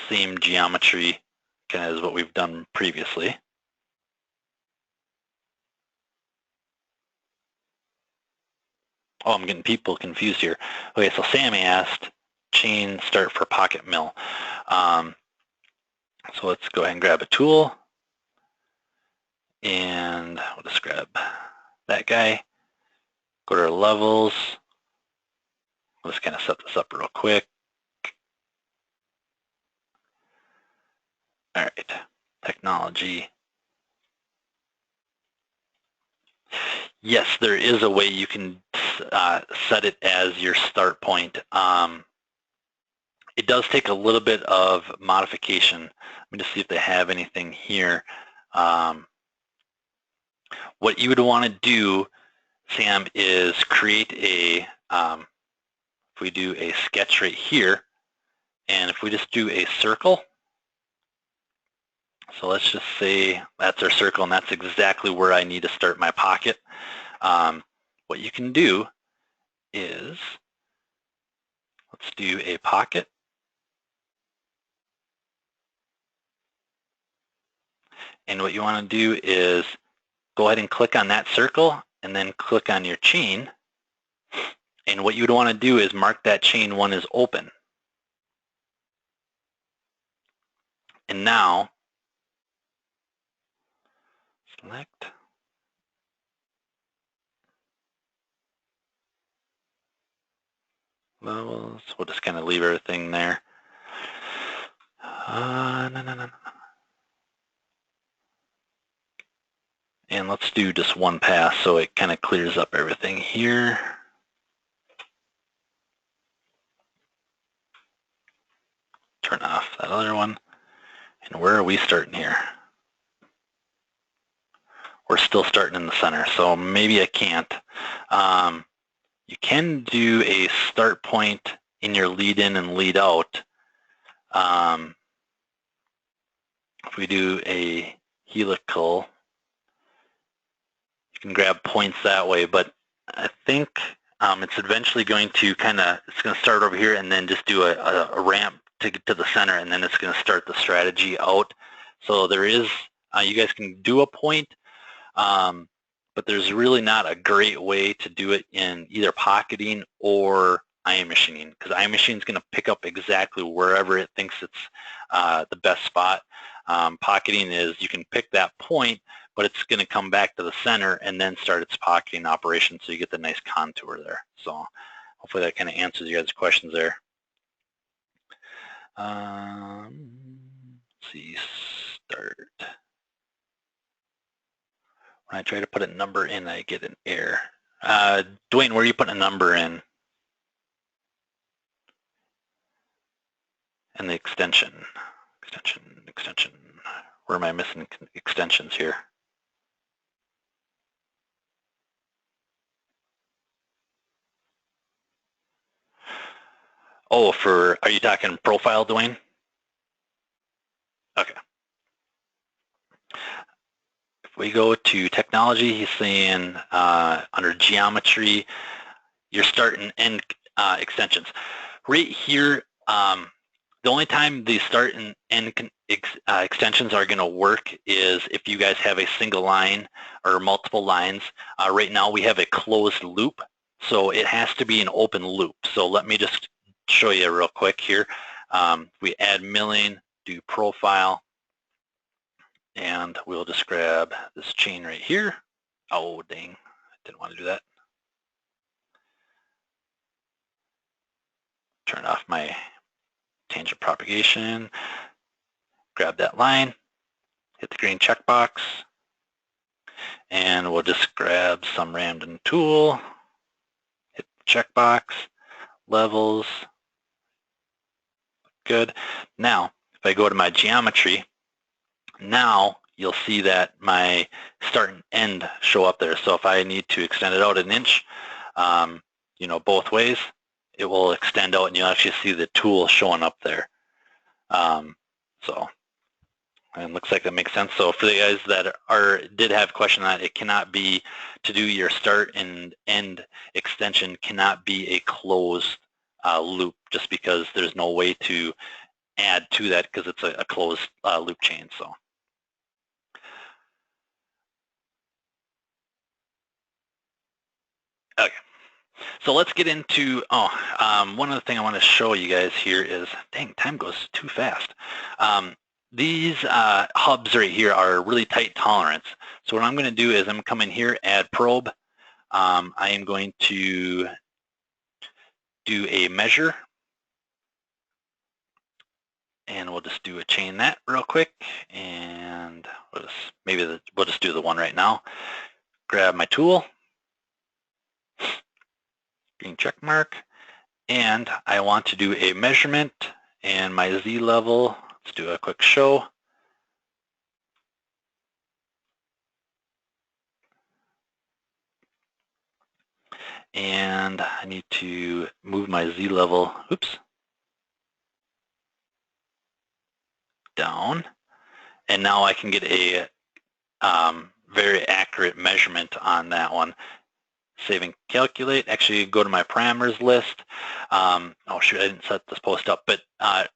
same geometry kind of as what we've done previously. Oh, I'm getting people confused here. Okay, so Sammy asked chain start for pocket mill. So let's go ahead and grab a tool, and we'll just grab that guy, go to our levels. Let's kind of set this up real quick. All right. technology. Yes, there is a way you can set it as your start point. It does take a little bit of modification. Let me just see if they have anything here. What you would want to do, Sam, is create a, if we do a sketch right here, and if we just do a circle, so let's just say that's our circle, and that's exactly where I need to start my pocket. What you can do is, let's do a pocket. And what you want to do is go ahead and click on that circle and then click on your chain. And what you would want to do is mark that chain 1 as open. And now, select. Levels. We'll just kind of leave everything there. No. And let's do just one pass so it kind of clears up everything here. Turn off that other one. And where are we starting here? We're still starting in the center, so maybe I can't. You can do a start point in your lead in and lead out. If we do a helical, you can grab points that way, but I think it's eventually going to it's going to start over here and then just do a ramp to get to the center, and then it's going to start the strategy out. So there is, you guys can do a point, but there's really not a great way to do it in either pocketing or iron machining, because iron machining is going to pick up exactly wherever it thinks it's the best spot. Pocketing is you can pick that point, but it's going to come back to the center and then start its pocketing operation, so you get the nice contour there. So hopefully that kind of answers you guys' questions there. Let's see, start. When I try to put a number in, I get an error. Dwayne, where are you putting a number in? And the extension. Where am I missing extensions here? Oh, are you talking profile, Dwayne? Okay. If we go to technology, he's saying under geometry, your start and end extensions. Right here, the only time the start and end extensions are going to work is if you guys have a single line or multiple lines. Right now we have a closed loop, so it has to be an open loop. So let me just show you real quick here. We add milling, do profile, and we'll just grab this chain right here. Oh, dang, I didn't want to do that. Turn off my tangent propagation, grab that line, hit the green checkbox, and we'll just grab some random tool, hit the checkbox, levels, good. Now, if I go to my geometry, now you'll see that my start and end show up there. So if I need to extend it out an inch, you know, both ways, it will extend out and you'll actually see the tool showing up there. And it looks like that makes sense. So for the guys that did have a question on that, it cannot be, to do your start and end extension cannot be a closed loop, just because there's no way to add to that because it's a closed loop chain. So. Okay. So let's get into, one other thing I want to show you guys here is, dang, time goes too fast. These hubs right here are really tight tolerance. So what I'm going to do is I'm going to come in here, add probe. I am going to do a measure. And we'll just do a chain that real quick, and we'll just do the one right now. Grab my tool, green check mark, and I want to do a measurement, and my Z level, let's do a quick show. And I need to move my Z level, oops, down. And now I can get a very accurate measurement on that one. Save and calculate. Actually, go to my parameters list. Oh shoot, I didn't set this post up. But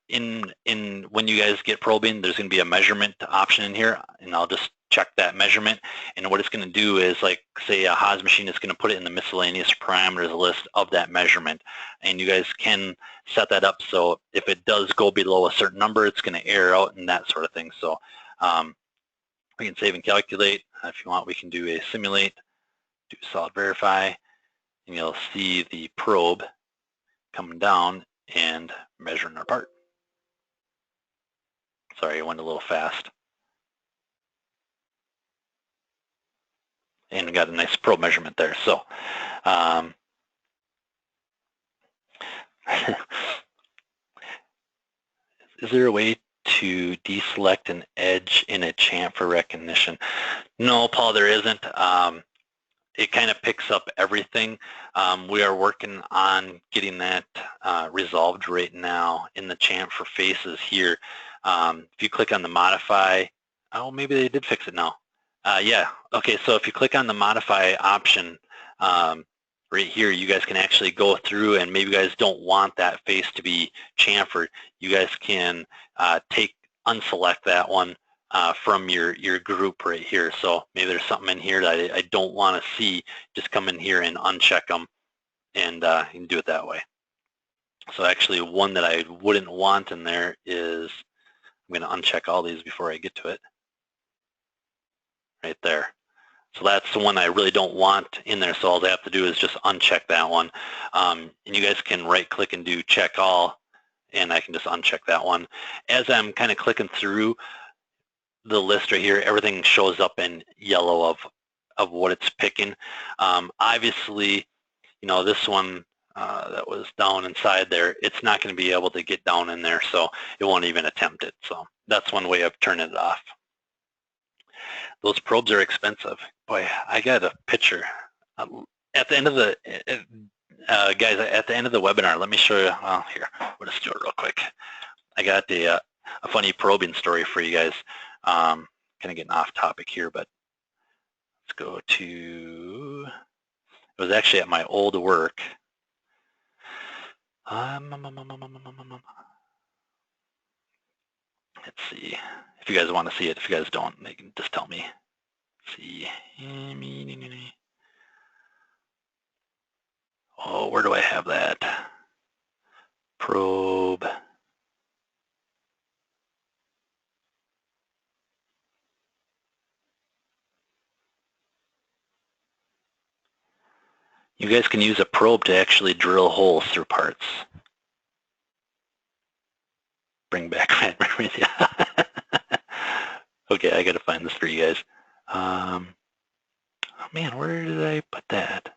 when you guys get probing, there's going to be a measurement option in here, and I'll just check that measurement. And what it's going to do is, like, say a Haas machine is going to put it in the miscellaneous parameters list of that measurement, and you guys can set that up so if it does go below a certain number, it's going to error out and that sort of thing. So we can save and calculate. If you want, we can do a simulate. Do solid verify, and you'll see the probe coming down and measuring our part. Sorry, I went a little fast. And we got a nice probe measurement there. So is there a way to deselect an edge in a chamfer recognition? No, Paul, there isn't. It kind of picks up everything. We are working on getting that resolved right now in the chamfer faces here. If you click on the modify, oh, maybe they did fix it now. Yeah, okay, so if you click on the modify option right here, you guys can actually go through, and maybe you guys don't want that face to be chamfered. You guys can unselect that one from your group right here. So maybe there's something in here that I don't want to see. Just come in here and uncheck them, and you can do it that way. So actually, one that I wouldn't want in there is, I'm going to uncheck all these before I get to it. Right there. So that's the one I really don't want in there. So all I have to do is just uncheck that one. And you guys can right-click and do check all, and I can just uncheck that one. As I'm kind of clicking through the list right here, everything shows up in yellow of what it's picking. Obviously, you know, this one that was down inside there, it's not going to be able to get down in there, so it won't even attempt it. So that's one way of turning it off. Those probes are expensive. Boy, I got a picture. At the end of the, guys, at the end of the webinar, let me show you, well, here, we'll just do it real quick. I got a funny probing story for you guys. Kind of getting off topic here, but let's go to, it was actually at my old work. Let's see if you guys want to see it. If you guys don't, they can just tell me. Let's see. Oh, where do I have that? Probe. You guys can use a probe to actually drill holes through parts. Bring back my memories. Okay, I got to find this for you guys. Oh man, where did I put that?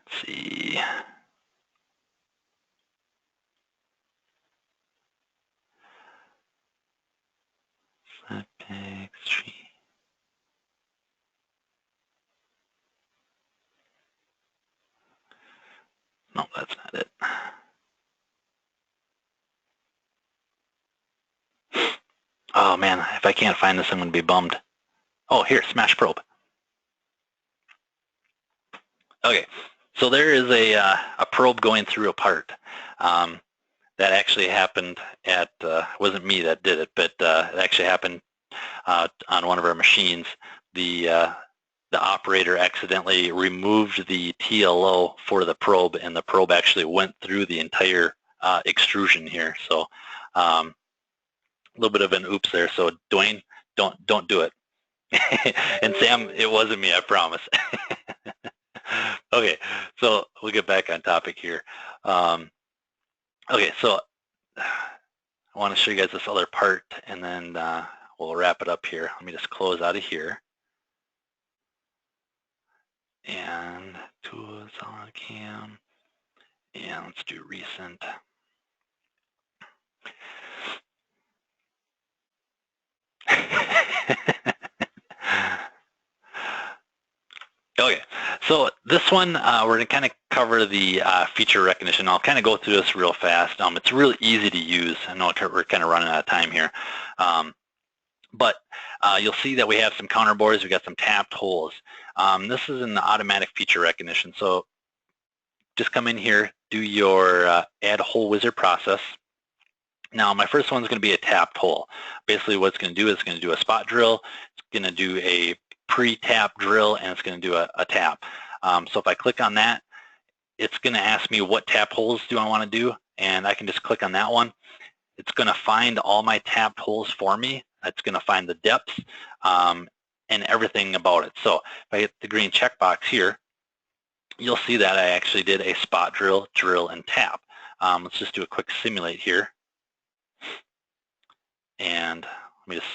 Let's see. No, that's not it. Oh man, if I can't find this, I'm going to be bummed. Oh, here, smash probe. Okay, so there is a probe going through a part. That actually happened at, wasn't me that did it, but it actually happened on one of our machines. The operator accidentally removed the TLO for the probe, and the probe actually went through the entire extrusion here. So a little bit of an oops there. So Dwayne, don't do it. And Sam, it wasn't me, I promise. Okay, so we'll get back on topic here. Okay, so I want to show you guys this other part, and then we'll wrap it up here. Let me just close out of here. And Tools, SolidCAM, and let's do recent. Okay, so this one we're going to kind of cover the feature recognition. I'll kind of go through this real fast. It's really easy to use. I know we're kind of running out of time here. But you'll see that we have some counter bores. We've got some tapped holes. This is in the automatic feature recognition. So just come in here, do your add hole wizard process. Now my first one's going to be a tapped hole. Basically what it's going to do is it's going to do a spot drill. It's going to do a pre-tap drill, and it's going to do a tap. So if I click on that, it's going to ask me what tap holes do I want to do, and I can just click on that one. It's going to find all my tapped holes for me. It's going to find the depths and everything about it. So if I hit the green checkbox here, you'll see that I actually did a spot drill, drill, and tap. Let's just do a quick simulate here. And let me just,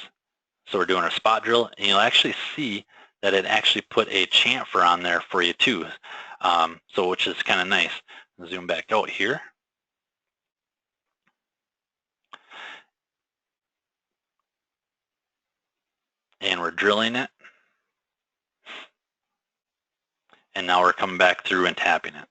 so we're doing our spot drill, and you'll actually see that it actually put a chamfer on there for you too, so which is kind of nice. I'll zoom back out here. And we're drilling it. And now we're coming back through and tapping it.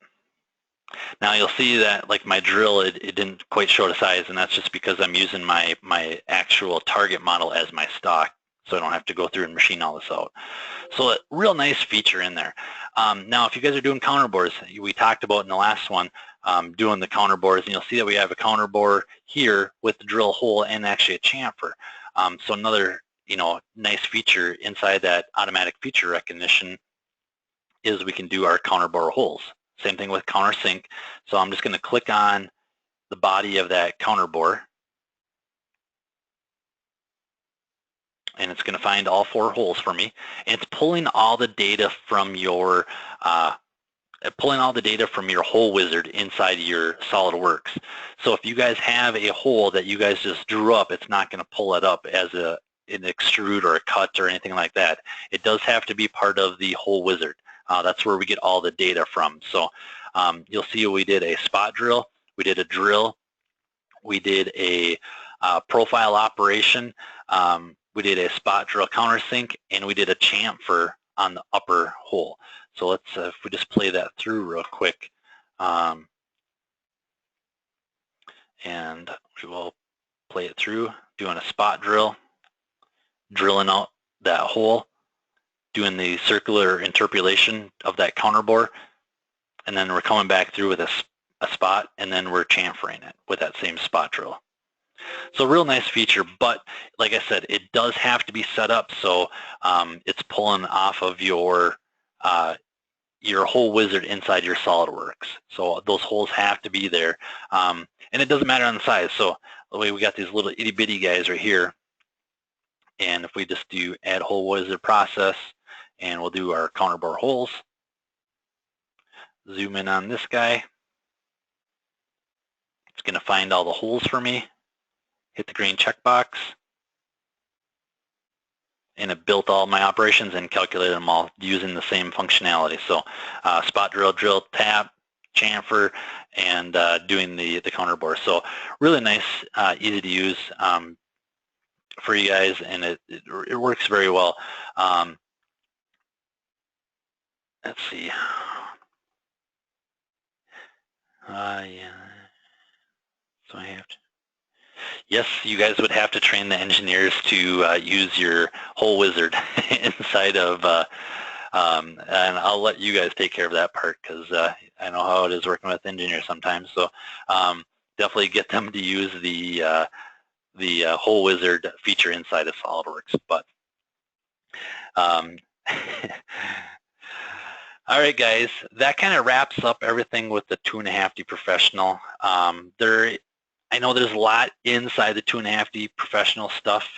Now you'll see that like my drill, it didn't quite show the size, and that's just because I'm using my actual target model as my stock, so I don't have to go through and machine all this out. So a real nice feature in there. Now if you guys are doing counter bores, we talked about in the last one, doing the counter bores, and you'll see that we have a counter bore here with the drill hole and actually a chamfer. So another nice feature inside that automatic feature recognition is we can do our counter bore holes. Same thing with countersink. So I'm just going to click on the body of that counter bore, and it's going to find all 4 holes for me. And it's pulling all the data from your hole wizard inside your SolidWorks. So if you guys have a hole that you guys just drew up, it's not going to pull it up as an extrude or a cut or anything like that. It does have to be part of the hole wizard. That's where we get all the data from. So you'll see we did a spot drill, we did a drill, we did a profile operation, we did a spot drill countersink, and we did a chamfer on the upper hole. So let's, if we just play that through real quick, and we will play it through, doing a spot drill, drilling out that hole, doing the circular interpolation of that counter bore, and then we're coming back through with a spot, and then we're chamfering it with that same spot drill. So real nice feature, but like I said, it does have to be set up so it's pulling off of your hole wizard inside your SolidWorks. So those holes have to be there, and it doesn't matter on the size. So the way we got these little itty bitty guys right here, and if we just do add hole wizard process, and we'll do our counter bore holes, zoom in on this guy, it's going to find all the holes for me, hit the green checkbox, and it built all my operations and calculated them all using the same functionality. So spot drill, drill, tap, chamfer, and doing the counter bore. So really nice, easy to use for you guys, and it works very well. Let's see. Yeah. So I have to. Yes, you guys would have to train the engineers to use your hole wizard inside of, and I'll let you guys take care of that part because I know how it is working with engineers sometimes. So definitely get them to use the hole wizard feature inside of SolidWorks. But all right, guys, that kind of wraps up everything with the 2.5D Professional. I know there's a lot inside the 2.5D Professional stuff.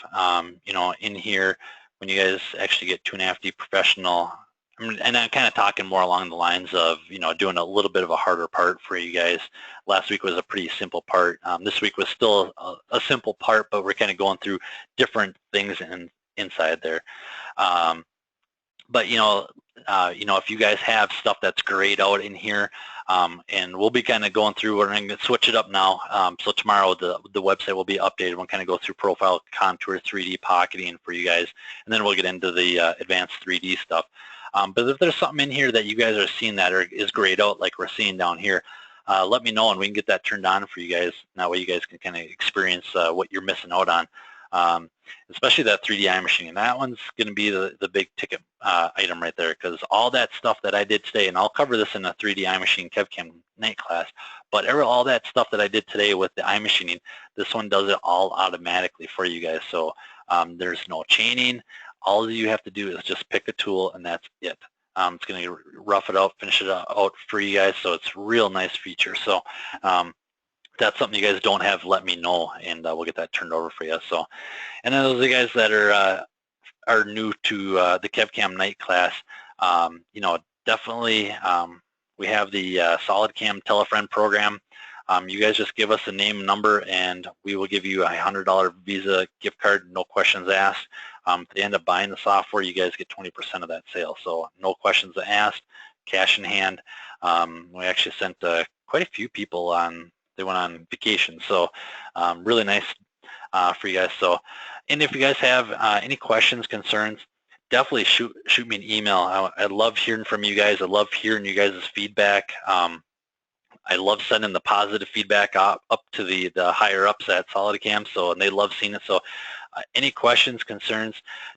In here, when you guys actually get 2.5D Professional And I'm kind of talking more along the lines of, doing a little bit of a harder part for you guys. Last week was a pretty simple part. This week was still a simple part, but we're kind of going through different things inside there. But if you guys have stuff that's grayed out in here, and we'll be kind of going through, we're going to switch it up now. So tomorrow the website will be updated. We'll kind of go through profile, contour, 3D pocketing for you guys, and then we'll get into the advanced 3D stuff. But if there's something in here that you guys are seeing that is grayed out like we're seeing down here, let me know and we can get that turned on for you guys. And that way you guys can kind of experience what you're missing out on. Especially that 3D eye machining. That one's going to be the big ticket item right there, because all that stuff that I did today, and I'll cover this in a 3D eye machine KevCAM night class, but all that stuff that I did today with the eye machining, this one does it all automatically for you guys. So there's no chaining. All you have to do is just pick a tool, and that's it. It's going to rough it out, finish it out for you guys, so it's a real nice feature. So that's something you guys don't have, let me know, and we'll get that turned over for you. So, and then those of you guys that are new to the KevCAM night class, definitely we have the SolidCAM Tell a Friend program. You guys just give us a name and number, and we will give you a $100 Visa gift card, no questions asked. If they end up buying the software, you guys get 20% of that sale. So no questions asked, cash in hand. We actually sent quite a few people on. They went on vacation, so really nice for you guys. So, and if you guys have any questions, concerns, definitely shoot me an email. I love hearing from you guys. I love hearing you guys' feedback. I love sending the positive feedback up to the higher ups at SolidCAM, and they love seeing it. So any questions, concerns,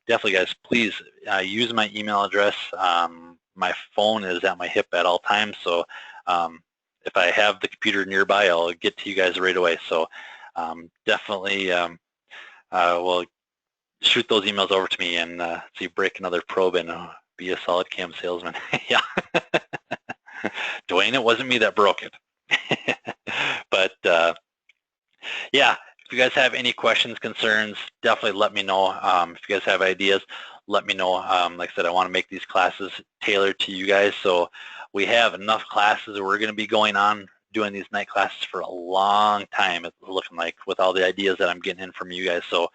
definitely guys, please use my email address. My phone is at my hip at all times, so if I have the computer nearby, I'll get to you guys right away. So definitely will shoot those emails over to me and see break another probe and be a SolidCAM salesman. Yeah. Dwayne, it wasn't me that broke it. But yeah, if you guys have any questions, concerns, definitely let me know. If you guys have ideas, let me know. Like I said, I want to make these classes tailored to you guys, so we have enough classes that we're going to be going on doing these night classes for a long time, it's looking like, with all the ideas that I'm getting in from you guys. So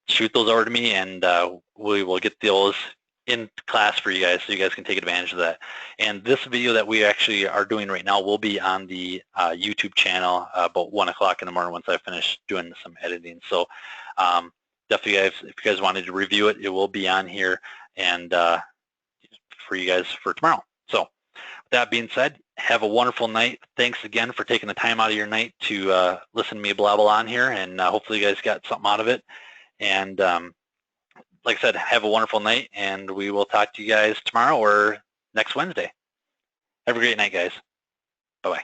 shoot those over to me, and we will get those in class for you guys, so you guys can take advantage of that. And this video that we actually are doing right now will be on the YouTube channel about 1 o'clock in the morning once I finish doing some editing. So definitely, guys, if you guys wanted to review it, it will be on here and for you guys for tomorrow. So with that being said, have a wonderful night. Thanks again for taking the time out of your night to listen to me blabble on here, and hopefully you guys got something out of it. And like I said, have a wonderful night, and we will talk to you guys tomorrow or next Wednesday. Have a great night, guys. Bye-bye.